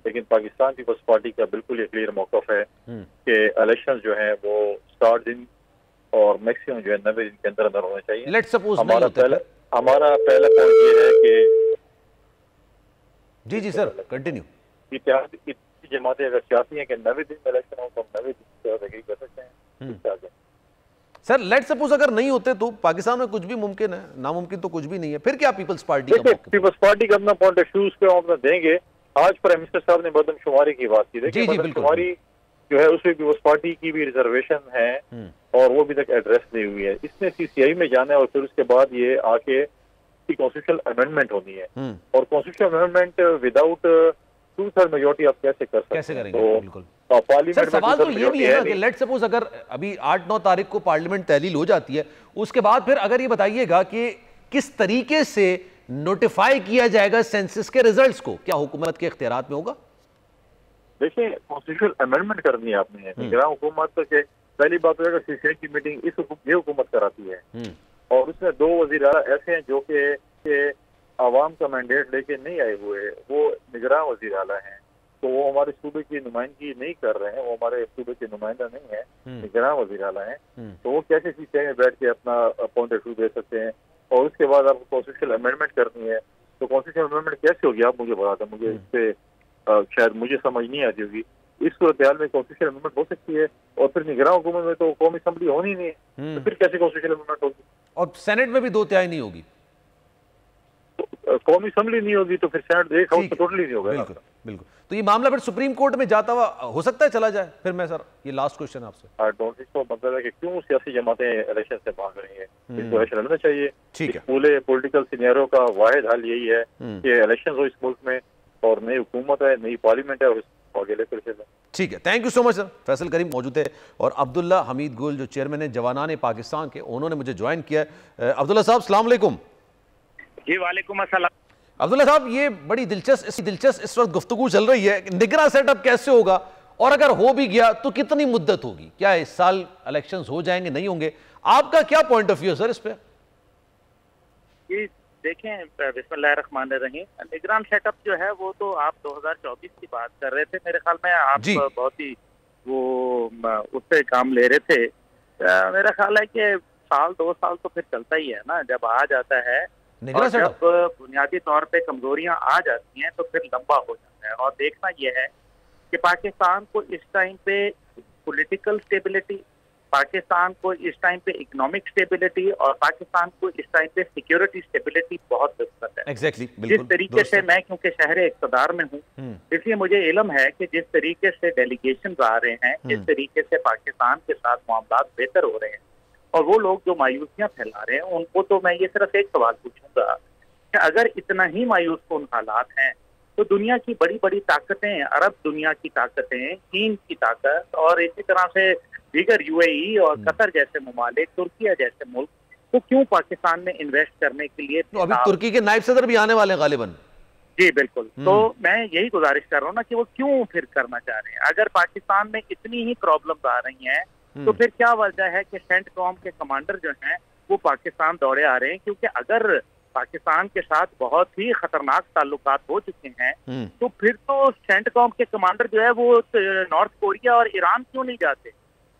लेकिन पाकिस्तान पीपल्स पार्टी का बिल्कुल ये क्लियर मौकफ है कि इलेक्शन जो है वो 60 दिन और मैक्सिमम जो है 90 दिन के अंदर अंदर होने चाहिए। लेट्स सपोज हमारा पहला पॉइंट ये है कि जी जी सर कंटिन्यू। इत्तेहादी जमातें अगर चाहती हैं कि 90 दिन में इलेक्शन हो तो हम 90 दिन से एग्री कर सकते हैं। सर लेट्स सपोज अगर नहीं होते तो पाकिस्तान में कुछ भी मुमकिन है, नामुमकिन तो कुछ भी नहीं है, फिर क्या पीपल्स पार्टी का? पीपल्स पार्टी का अपना पॉइंट ऑफ व्यू पे हम अपना देंगे। आज प्राइम मिनिस्टर साहब ने मरदमशुमारी की बात की, देखिए मरदमशुमारी जो है उसमें पीपल्स पार्टी की भी रिजर्वेशन है और वो अभी तक एड्रेस नहीं हुई है। इसने CCI में जाना है और फिर उसके बाद ये आके कॉन्स्टिट्यूशनल अमेंडमेंट होनी है और कॉन्स्टिट्यूशनल अमेंडमेंट विदाउट 2/3 मेजॉरिटी आप कैसे कर सकते हैं? कैसे करेंगे? तो बिल्कुल पार्लियामेंट सवाल तो ये भी है ना कि लेट्स सपोज अगर अभी 8-9 तारीख को पार्लियामेंट तहलील हो जाती है, उसके बाद फिर अगर ये बताइएगा कि किस तरीके से नोटिफाई किया जाएगा सेंसस के रिजल्ट्स को, क्या हुकूमत के इख्तियारात में होगा? देखिए कॉन्स्टिट्यूशनल अमेंडमेंट करनी है आपने निगरान हुकूमत के। पहली बात तो CCI की मीटिंग ये हुकूमत कराती है और उसमें 2 वज़ीर आला ऐसे हैं जो कि आवाम का मैंडेट लेके नहीं आए हुए, वो निगरान वज़ीर आला हैं, तो वो हमारे सूबे की नुमाइंदगी नहीं कर रहे हैं, वो हमारे सूबे के नुमाइंदा नहीं है, निगरान वज़ीर आला हैं, तो वो कैसे CCI में बैठ के अपना पॉइंट ऑफ व्यू दे सकते हैं? और उसके बाद आपको कॉन्स्टिट्यूशनल अमेंडमेंट करनी है, तो कॉन्स्टिट्यूशनल अमेंडमेंट कैसे होगी आप मुझे बता दें, मुझे इस पे शायद मुझे समझ नहीं आती होगी। इस सूरत हाल में कॉन्स्टिट्यूशनल अमेंडमेंट हो सकती है और फिर निगरान हुकूमत में तो कौमी असेंबली होनी नहीं है, तो फिर कैसे कॉन्स्टिट्यूशनल अमेंडमेंट होगी? और सेनेट में भी 2/3 नहीं होगी, कौमी असेंबली नहीं होगी तो फिर सेनेट एक हाउस टोटली नहीं होगा। बिल्कुल बिल्कुल। तो ये मामला फिर सुप्रीम कोर्ट में जाता हुआ हो सकता है चला जाए फिर? मैं सर ये लास्ट क्वेश्चन आपसे, आई डोंट थिंक सो, मतलब है कि क्यों सियासी जमातें इलेक्शन से भाग रही हैं, इसको इलेक्शन लड़ना चाहिए। ठीक है। पूरे पॉलिटिकल सिनेरियो का वाहिद हल यही है कि इलेक्शन हो इस मुल्क में और नई हुकूमत है, नई पार्लियामेंट है और आगे लेकर चलें। ठीक है, thank you so much sir. Faisal Karim मौजूद है और अब्दुल्ला हमीद गुल जो चेयरमैन है जवानान पाकिस्तान के, उन्होंने मुझे ज्वाइन किया। अब्दुल्ला साहब अस्सलाम वालेकुम। जी वालेकुम अस्सलाम। अब्दुल्ला साहब, ये बड़ी दिलचस्प इस वक्त गुफ्तगू चल रही है, निगरान सेटअप कैसे होगा और अगर हो भी गया तो कितनी मुद्दत होगी? क्या इस साल इलेक्शंस हो जाएंगे, नहीं होंगे? आपका क्या पॉइंट ऑफ व्यू सर इस पे? देखें, बिस्मिल्लाहिर्रहमानिर्रहीम, निगरान सेटअप जो है वो तो आप 2024 की बात कर रहे थे मेरे ख्याल में, आप बहुत ही वो उससे काम ले रहे थे। मेरा ख्याल है कि साल 2 साल तो फिर चलता ही है ना, जब आ जाता है और जब बुनियादी तौर पे कमजोरियां आ जाती हैं तो फिर लंबा हो जाता है। और देखना यह है कि पाकिस्तान को इस टाइम पे पॉलिटिकल स्टेबिलिटी, पाकिस्तान को इस टाइम पे इकोनॉमिक स्टेबिलिटी और पाकिस्तान को इस टाइम पे सिक्योरिटी स्टेबिलिटी बहुत जरूरत है। एग्जैक्टली, जिस तरीके से मैं, क्योंकि शहर इक़्तिदार में हूँ, इसलिए मुझे इल्म है कि जिस तरीके से डेलीगेशन आ रहे हैं, जिस तरीके से पाकिस्तान के साथ मामलात बेहतर हो रहे हैं और वो लोग जो मायूसियां फैला रहे हैं, उनको तो मैं ये सिर्फ एक सवाल पूछूंगा कि अगर इतना ही मायूस कौन हालात हैं तो दुनिया की बड़ी बड़ी ताकतें, अरब दुनिया की ताकतें, चीन की ताकत और इसी तरह से दीगर यूएई और कतर जैसे ममालिक, तुर्किया जैसे मुल्क, तो क्यों पाकिस्तान में इन्वेस्ट करने के लिए? तो अभी तुर्की के नायब सदर भी आने वाले हैं गालिबन। जी बिल्कुल, तो मैं यही गुजारिश कर रहा हूँ ना कि वो क्यों फिर करना चाह रहे हैं। अगर पाकिस्तान में इतनी ही प्रॉब्लम आ रही हैं तो फिर क्या वजह है कि सेंटकॉम के कमांडर जो हैं वो पाकिस्तान दौड़े आ रहे हैं? क्योंकि अगर पाकिस्तान के साथ बहुत ही खतरनाक ताल्लुकात हो चुके हैं तो फिर तो सेंटकॉम के कमांडर जो है वो नॉर्थ कोरिया और ईरान क्यों नहीं जाते?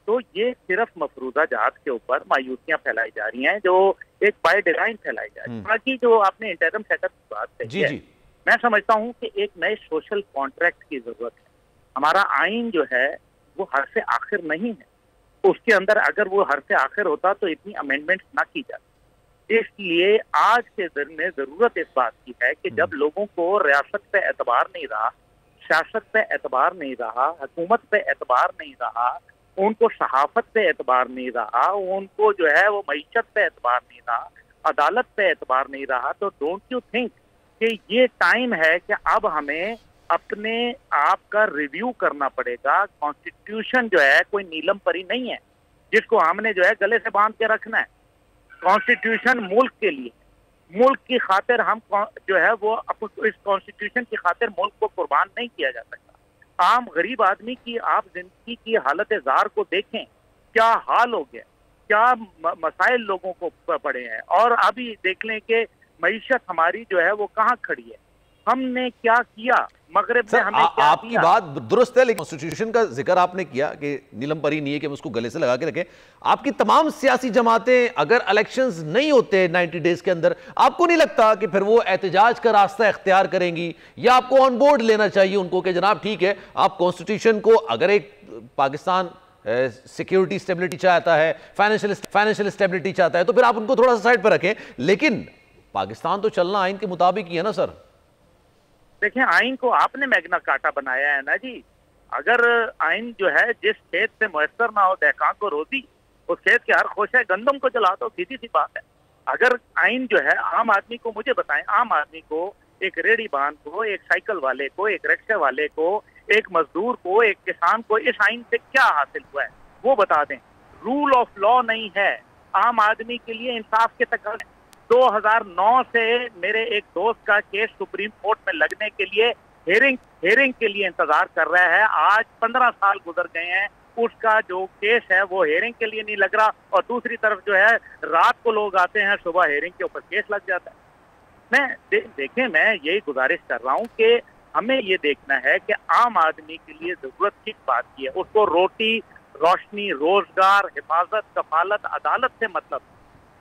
तो ये सिर्फ मफरूजा जहाज के ऊपर मायूसियां फैलाई जा रही हैं, जो एक बाय डिजाइन फैलाई जा रही है। बाकी जो आपने इंटरम सेटअप की बात कही है, मैं समझता हूँ कि एक नए सोशल कॉन्ट्रैक्ट की जरूरत है। हमारा आइन जो है वो हर से आखिर नहीं है, उसके अंदर अगर वो हर से आखिर होता तो इतनी अमेंडमेंट ना की जाती। इसलिए आज के दिन में जरूरत इस बात की है कि जब लोगों को रियासत पे एतबार नहीं रहा, सियासत पे एतबार नहीं रहा, हुकूमत पे एतबार नहीं रहा, उनको सहाफत पे एतबार नहीं रहा, उनको जो है वो मईशत पे एतबार नहीं रहा, अदालत पे एतबार नहीं रहा, तो डोंट यू थिंक कि ये टाइम है कि अब हमें अपने आप का रिव्यू करना पड़ेगा। कॉन्स्टिट्यूशन जो है कोई नीलम परी नहीं है जिसको हमने जो है गले से बांध के रखना है। कॉन्स्टिट्यूशन मुल्क के लिए, मुल्क की खातिर हम जो है वो इस कॉन्स्टिट्यूशन की खातिर मुल्क को कुर्बान नहीं किया जा सकता। आम गरीब आदमी की आप जिंदगी की हालत ज़ार को देखें, क्या हाल हो गया, क्या मसाइल लोगों को पड़े हैं। और अभी देख लें कि मईशत हमारी जो है वो कहाँ खड़ी है, हमने क्या किया, मगरिब में हमें क्या आपकी दिया। बात दुरुस्त है, लेकिन कॉन्स्टिट्यूशन का जिक्र आपने किया कि नीलम परी नहीं है कि हम उसको गले से लगा के रखें। आपकी तमाम सियासी जमातें अगर इलेक्शंस नहीं होते 90 डेज के अंदर, आपको नहीं लगता कि फिर वो एहतजाज का रास्ता इख्तियार करेंगी, या आपको ऑन बोर्ड लेना चाहिए उनको कि जनाब ठीक है, आप कॉन्स्टिट्यूशन को, अगर एक पाकिस्तान सिक्योरिटी स्टेबिलिटी चाहता है, फाइनेंशियल स्टेबिलिटी चाहता है, तो फिर आप उनको थोड़ा सा साइड पर रखें, लेकिन पाकिस्तान तो चलना आइन के मुताबिक ही है ना सर? देखें, आइन को आपने मैग्ना कार्टा बनाया है ना जी। अगर आइन जो है जिस खेत से मुयसर ना हो दहकान को रोजी, उस खेत के हर खोशे गंदम को जला दो, सीधी सी बात है। अगर आइन जो है आम आदमी को, मुझे बताएं, आम आदमी को, एक रेडी बान को, एक साइकिल वाले को, एक रिक्शा वाले को, एक मजदूर को, एक किसान को इस आइन से क्या हासिल हुआ है वो बता दें। रूल ऑफ लॉ नहीं है, आम आदमी के लिए इंसाफ के तकाज़े। 2009 से मेरे एक दोस्त का केस सुप्रीम कोर्ट में लगने के लिए हेयरिंग के लिए इंतजार कर रहा है। आज 15 साल गुजर गए हैं, उसका जो केस है वो हेयरिंग के लिए नहीं लग रहा, और दूसरी तरफ जो है रात को लोग आते हैं, सुबह हेयरिंग के ऊपर केस लग जाता है। देखें, मैं यही गुजारिश कर रहा हूँ कि हमें ये देखना है कि आम आदमी के लिए जरूरत किस बात की है। उसको रोटी, रोशनी, रोजगार, हिफाजत, कफालत, अदालत से मतलब,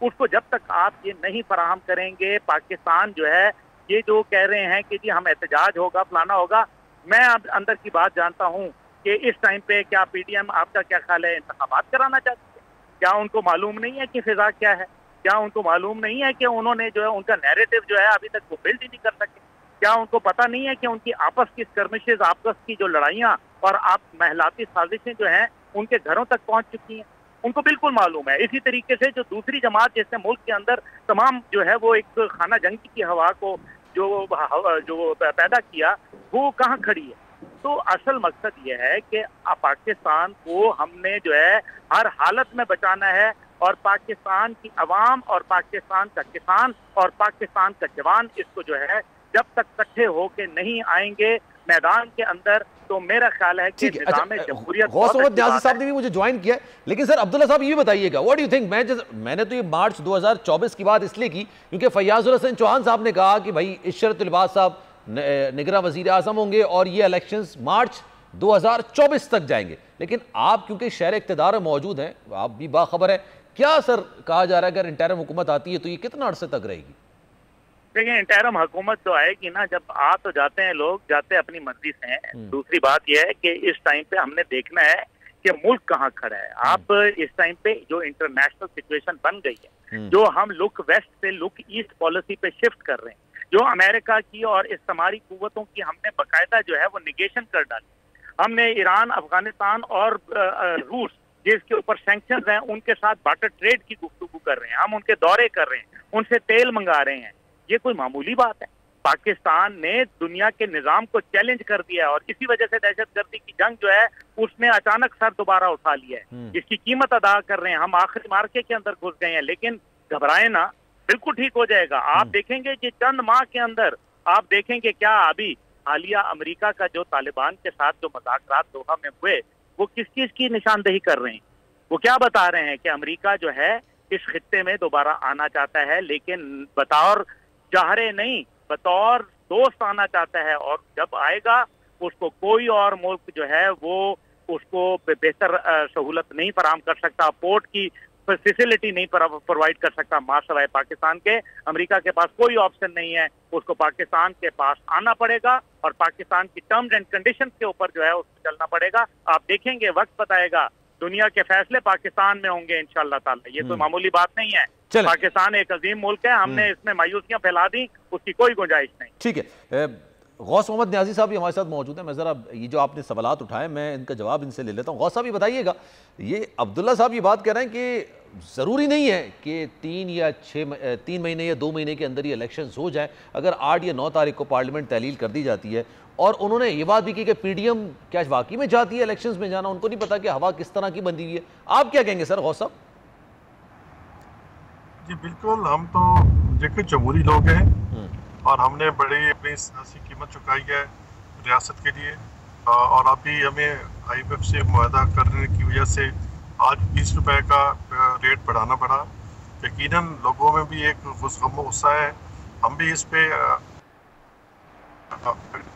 उसको जब तक आप ये नहीं फराहम करेंगे, पाकिस्तान जो है ये जो कह रहे हैं कि जी हम एहतजाज होगा, फलाना होगा, मैं अब अंदर की बात जानता हूँ कि इस टाइम पे क्या पीडीएम, आपका क्या ख्याल है, इंतखाबात कराना चाहती है? क्या उनको मालूम नहीं है कि फिजा क्या है? क्या उनको मालूम नहीं है कि उन्होंने जो है उनका नैरेटिव जो है अभी तक वो बिल्ड ही नहीं कर सके? क्या उनको पता नहीं है कि उनकी आपस की स्कर्मिशेज, आपस की जो लड़ाइयाँ और आप महलाती साजिशें जो हैं उनके घरों तक पहुँच चुकी हैं? उनको बिल्कुल मालूम है। इसी तरीके से जो दूसरी जमात जिसने मुल्क के अंदर तमाम जो है वो एक खाना जंगी की हवा को जो पैदा किया, वो कहाँ खड़ी है? तो असल मकसद ये है कि पाकिस्तान को हमने जो है हर हालत में बचाना है, और पाकिस्तान की अवाम और पाकिस्तान का किसान और पाकिस्तान का जवान इसको जो है जब तक इकट्ठे होके नहीं आएंगे मैदान के अंदर, तो मेरा ख्याल है कि निज़ाम जमहूरियत गौस मोहम्मद न्याज़ी साहब ने भी मुझे ज्वाइन किया है। लेकिन सर अब्दुल्ला साहब ये बताइएगा, व्हाट डू यू थिंक, मैंने तो ये मार्च 2024 की बात इसलिए की क्योंकि फैयाजुल हसन चौहान साहब ने कहा कि भाई इशरत लिबास साहब निगरां वज़ीर आज़म होंगे और ये इलेक्शंस मार्च 2024 तक जाएंगे। लेकिन आप क्योंकि शहर इक़्तिदार में मौजूद हैं, आप भी बाखबर है, क्या सर कहा जा रहा है अगर इंटरिम हुकूमत आती है तो ये कितना अरसे तक रहेगी? देखिए, इंटरिम हुकूमत तो आएगी ना, जब आ तो जाते हैं लोग, जाते अपनी मर्जी से हैं। दूसरी बात यह है कि इस टाइम पे हमने देखना है कि मुल्क कहाँ खड़ा है। आप इस टाइम पे जो इंटरनेशनल सिचुएशन बन गई है, जो हम लुक वेस्ट से लुक ईस्ट पॉलिसी पे शिफ्ट कर रहे हैं, जो अमेरिका की और इस्तेमारी कुव्वतों की हमने बाकायदा जो है वो निगेशन कर डाली। हमने ईरान, अफगानिस्तान और रूस जिसके ऊपर सैंक्शंस हैं, उनके साथ बार्टर ट्रेड की गुफ्तगू कर रहे हैं, हम उनके दौरे कर रहे हैं, उनसे तेल मंगा रहे हैं। ये कोई मामूली बात है? पाकिस्तान ने दुनिया के निजाम को चैलेंज कर दिया है और इसी वजह से दहशतगर्दी की जंग जो है उसने अचानक सर दोबारा उठा लिया है। इसकी कीमत अदा कर रहे हैं हम, आखिरी मार्के के अंदर घुस गए हैं। लेकिन घबराए ना, बिल्कुल ठीक हो जाएगा। आप देखेंगे कि चंद माह के अंदर आप देखेंगे क्या अभी हालिया अमेरिका का जो तालिबान के साथ जो मुज़ाकरात दोहा में हुए, वो किस चीज की निशानदेही कर रहे हैं? वो क्या बता रहे हैं कि अमेरिका जो है इस खित्ते में दोबारा आना चाहता है, लेकिन बतौर जहरे नहीं, बतौर दोस्त आना चाहता है। और जब आएगा उसको कोई और मुल्क जो है वो उसको बेहतर सहूलत नहीं फराहम कर सकता, पोर्ट की फैसिलिटी नहीं प्रोवाइड कर सकता मासवाए पाकिस्तान के। अमेरिका के पास कोई ऑप्शन नहीं है, उसको पाकिस्तान के पास आना पड़ेगा और पाकिस्तान की टर्म्स एंड कंडीशंस के ऊपर जो है उसको चलना पड़ेगा। आप देखेंगे, वक्त बताएगा, दुनिया के फैसले पाकिस्तान में होंगे इंशाअल्लाह ताला। ये कोई मामूली बात नहीं है। पाकिस्तान एक अजीम मुल्क है, हमने इसमें मायूसियां फैला दी, उसकी कोई गुंजाइश नहीं। ठीक है, गौस मोहम्मद न्याज़ी साहब भी हमारे साथ मौजूद हैं। मैं ज़रा ये जो आपने सवालात उठाए मैं इनका जवाब इनसे ले लेता हूँ। गौस साहब ये बताइएगा, ये अब्दुल्ला साहब ये बात कह रहे हैं कि ज़रूरी नहीं है कि 3 महीने या 2 महीने के अंदर ही इलेक्शंस हो जाए। अगर 8 या 9 तारीख को पार्लियामेंट तहलील कर दी जाती है, और उन्होंने ये बात भी की कि PDM क्या वाकई में चाहती है इलेक्शंस में जाना, उनको नहीं पता कि हवा किस तरह की बंधी हुई है। आप क्या कहेंगे सर गौस साहब? जी बिल्कुल, हम तो देखिए जमहूरी लोग हैं और हमने बड़ी अपनी सियासी कीमत चुकाई है रियासत के लिए, और अभी हमें IMF से मुआहदा करने की वजह से आज 20 रुपए का रेट बढ़ाना पड़ा। यकीनन लोगों में भी एक गुस्सा है, हम भी इस पे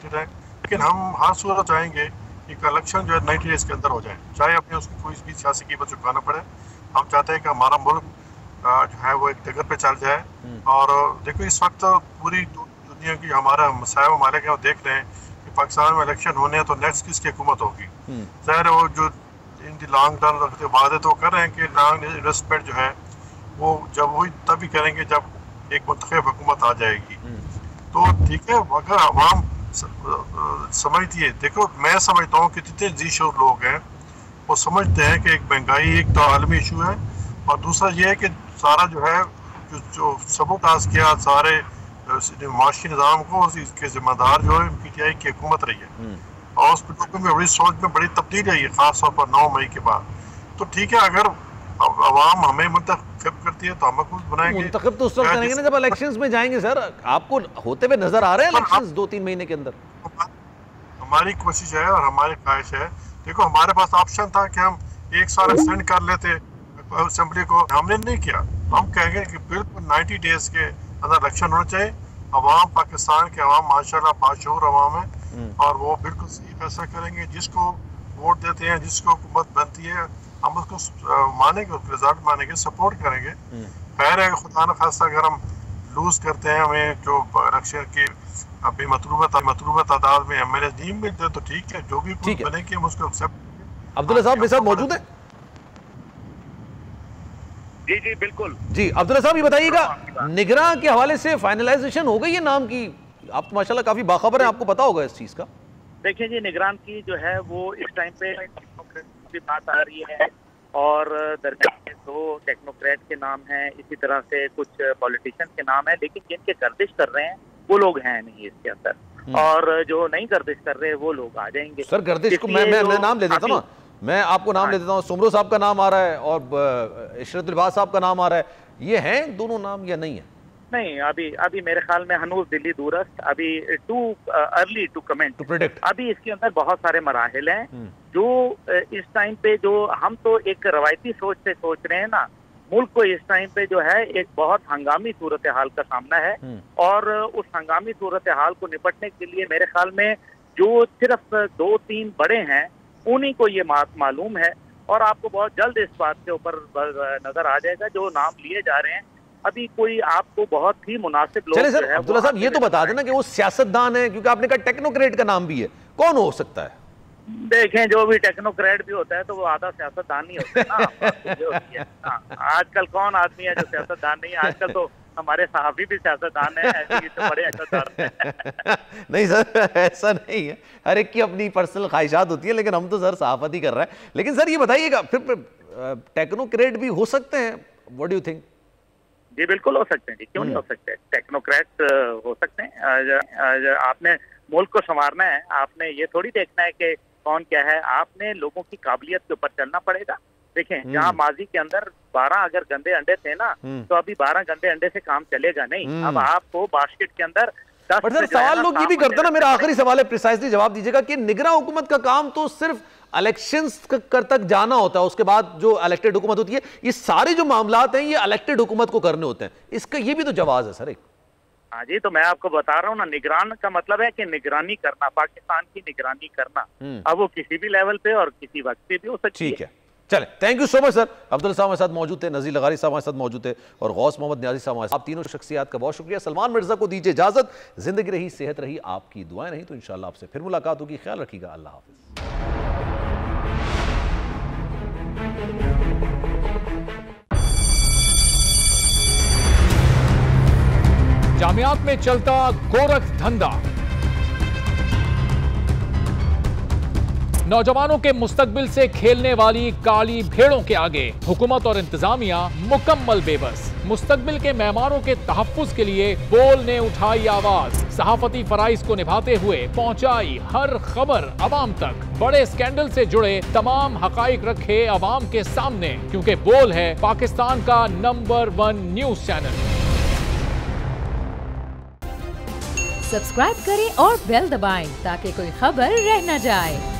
है, लेकिन हम हर सूरत चाहेंगे कि इलेक्शन जो है 90 डेज के अंदर हो जाए, चाहे अपने उसकी कोई भी सियासी कीमत चुकाना पड़े। हम चाहते हैं कि हमारा मुल्क जो है वो एक जगह पे चल जाए। और देखो इस वक्त पूरी दुनिया की हमारा मसाया ममालिक है, वो देख रहे हैं कि पाकिस्तान में इलेक्शन होने हैं तो नेक्स्ट किसकी हुकूमत होगी। ज़ाहिर है वो जो इन दी लॉन्ग टर्म रखते वादे तो कर रहे हैं कि लॉन्ग इन्वेस्टमेंट जो है वो जब वही तभी करेंगे जब एक मुंतखब हुकूमत आ जाएगी। तो ठीक है, अगर आवाम समझती है, देखो मैं समझता हूँ कि जितने जीशोर लोग हैं वो समझते हैं कि एक महंगाई एक तो आलमी इशू है, और दूसरा ये है कि सारा जो है जो सबोटास किया सारे माशी निज़ाम को, इसके जिम्मेदार जो है PTI की हुकूमत रही है, और उस लोगों में बड़ी सोच में बड़ी तब्दीली आई है, खासतौर पर 9 मई के बाद। तो ठीक है, अगर अवाम हमें मुंतखब करती है तो हम खुद बनाएंगे। मुंतखब तो उस वक्त करेंगे ना जब इलेक्शंस में जाएंगे। सर आपको होते हुए नजर आ रहे हैं इलेक्शंस 2-3 महीने के अंदर? हमारी कोशिश है और हमारी ख्वाहिश है। देखो हमारे पास ऑप्शन था कि हम 1 साल एक्सटेंड कर लेते असेंबली को, हमने नहीं किया। हम कहेंगे कि बिल्कुल 90 डेज के अंदर इलेक्शन होना चाहिए। अवाम, पाकिस्तान के अवाम माशाल्लाह बाशऊर अवाम है और वो बिल्कुल सही फैसला करेंगे। जिसको वोट देते हैं, जिसको हुकूमत बनती है, हम उसको मानेंगे, उसको रिजल्ट मानेंगे, सपोर्ट करेंगे। खैर है खुदा न खास्ता अगर हम लूज करते हैं, हमें जो इलेक्शन की अभी मतलूबा तादाद में MLA नहीं मिलते तो ठीक है, जो भी बनेगी हम उसको एक्सेप्ट। अब्दुल्ला साहब मेरे साथ मौजूद है? जी जी बिल्कुल जी। अब्दुल्ला साहब ये बताइएगा, निगरां के हवाले से फाइनलाइजेशन हो गई है नाम की? आप तो माशाल्लाह काफी बाखबर हैं, आपको पता होगा इस चीज का। देखिए जी, निगरान की जो है वो इस टाइम पे बात आ रही है और दरमियान में 2 टेक्नोक्रेट के नाम हैं, इसी तरह से कुछ पॉलिटिशियन के नाम है, लेकिन जिनके गर्दिश कर रहे हैं वो लोग हैं नहीं इसके अंदर, और जो नहीं गर्दिश कर रहे वो लोग आ जाएंगे। सर गर्दिश को मैं नाम ले देता हूँ, मैं आपको नाम ले देता हूँ। सुमरो साहब का नाम आ रहा है और इशरत लिबास साहब का नाम आ रहा है, ये हैं दोनों नाम या नहीं है? नहीं, अभी मेरे ख्याल में हनूज दिल्ली दूरस्त, अभी too early to comment, to predict. अभी इसके अंदर बहुत सारे मराहिल हैं जो इस टाइम पे, जो हम तो एक रवायती सोच से सोच रहे हैं ना, मुल्क को इस टाइम पे जो है एक बहुत हंगामी सूरत हाल का सामना है, और उस हंगामी सूरत हाल को निपटने के लिए मेरे ख्याल में जो सिर्फ 2-3 बड़े हैं उन्हीं को ये मालूम है, और आपको बहुत जल्द इस बात के ऊपर नजर आ जाएगा। जो नाम लिए जा रहे हैं अभी, कोई आपको बहुत ही मुनासिब लोग। चलिए सर, अब्दुल्ला साहब ये तो बता देना कि वो सियासतदान है, क्योंकि आपने कहा टेक्नोक्रेट का नाम भी है, कौन हो सकता है? देखें, जो भी टेक्नोक्रेट भी होता है तो वो आधा सियासतदान ही होता है ना। आजकल कौन आदमी है जो सियासतदान नहीं है? आजकल तो हमारे सहाफी भी सियासतदान है, ऐसे तो बड़े अकलदार। नहीं सर, ऐसा नहीं है, हर एक की अपनी पर्सनल ख्वाहिशात होती है, लेकिन हम तो सर सहाफत ही कर रहे हैं। लेकिन सर ये बताइएगा, फिर टेक्नोक्रेट भी हो सकते हैं? What do you think? जी बिल्कुल हो सकते हैं जी, क्यों नहीं हो सकते? टेक्नोक्रेट हो सकते हैं। आपने मुल्क को संवारना है, आपने ये थोड़ी देखना है कि कौन क्या है, आपने लोगों की काबिलियत के ऊपर चलना पड़ेगा। देखें, जहाँ माजी के अंदर 12 अगर गंदे अंडे थे ना, तो अभी 12 गंदे अंडे से काम चलेगा नहीं। अब आपको बास्केट के अंदर 10। पर सर सवाल लोग ये भी करते हैं ना, मेरा आखिरी सवाल है, प्रिसाइसली जवाब दीजिएगा, कि निगरान हुकूमत का काम तो सिर्फ इलेक्शंस तक जाना होता है, उसके बाद जो इलेक्टेड हुकूमत होती है, ये सारे जो मामलात हैं ये इलेक्टेड हुकूमत को करने होते हैं, इसका ये भी तो जवाब है सर एक। हाँ जी, तो मैं आपको बता रहा हूँ ना, निगरान का मतलब है कि निगरानी करना, पाकिस्तान की निगरानी करना। अब वो किसी भी लेवल पे और किसी वक्त पे भी हो सकती है। ठीक है, चले, thank you so much sir. Abdullah साहब हमारे साथ मौजूद थे, नज़ीर लगारी साहब हमारे साथ मौजूद थे, और गौस मोहम्मद न्याजी साहब हमारे साथ। आप तीनों शख्सियात का बहुत शुक्रिया। सलमान मिर्जा को दीजिए इजाजत। जिंदगी रही, सेहत रही, आपकी दुआएं रही तो इंशाल्लाह आपसे फिर मुलाकात होगी। ख्याल रखिएगा, अल्लाह हाफिज। जामियात में चलता गोरख धंधा, नौजवानों के मुस्तकबिल से खेलने वाली काली भेड़ों के आगे हुकूमत और इंतजामिया मुकम्मल बेबस। मुस्तकबिल के मेहमानों के तहफ्फुज के लिए बोल ने उठाई आवाज, सहाफती फराइज को निभाते हुए पहुंचाई हर खबर अवाम तक, बड़े स्कैंडल से जुड़े तमाम हकाइक रखे अवाम के सामने, क्योंकि बोल है पाकिस्तान का नंबर 1 न्यूज चैनल। सब्सक्राइब करें और बेल दबाएं ताकि कोई खबर रह न जाए।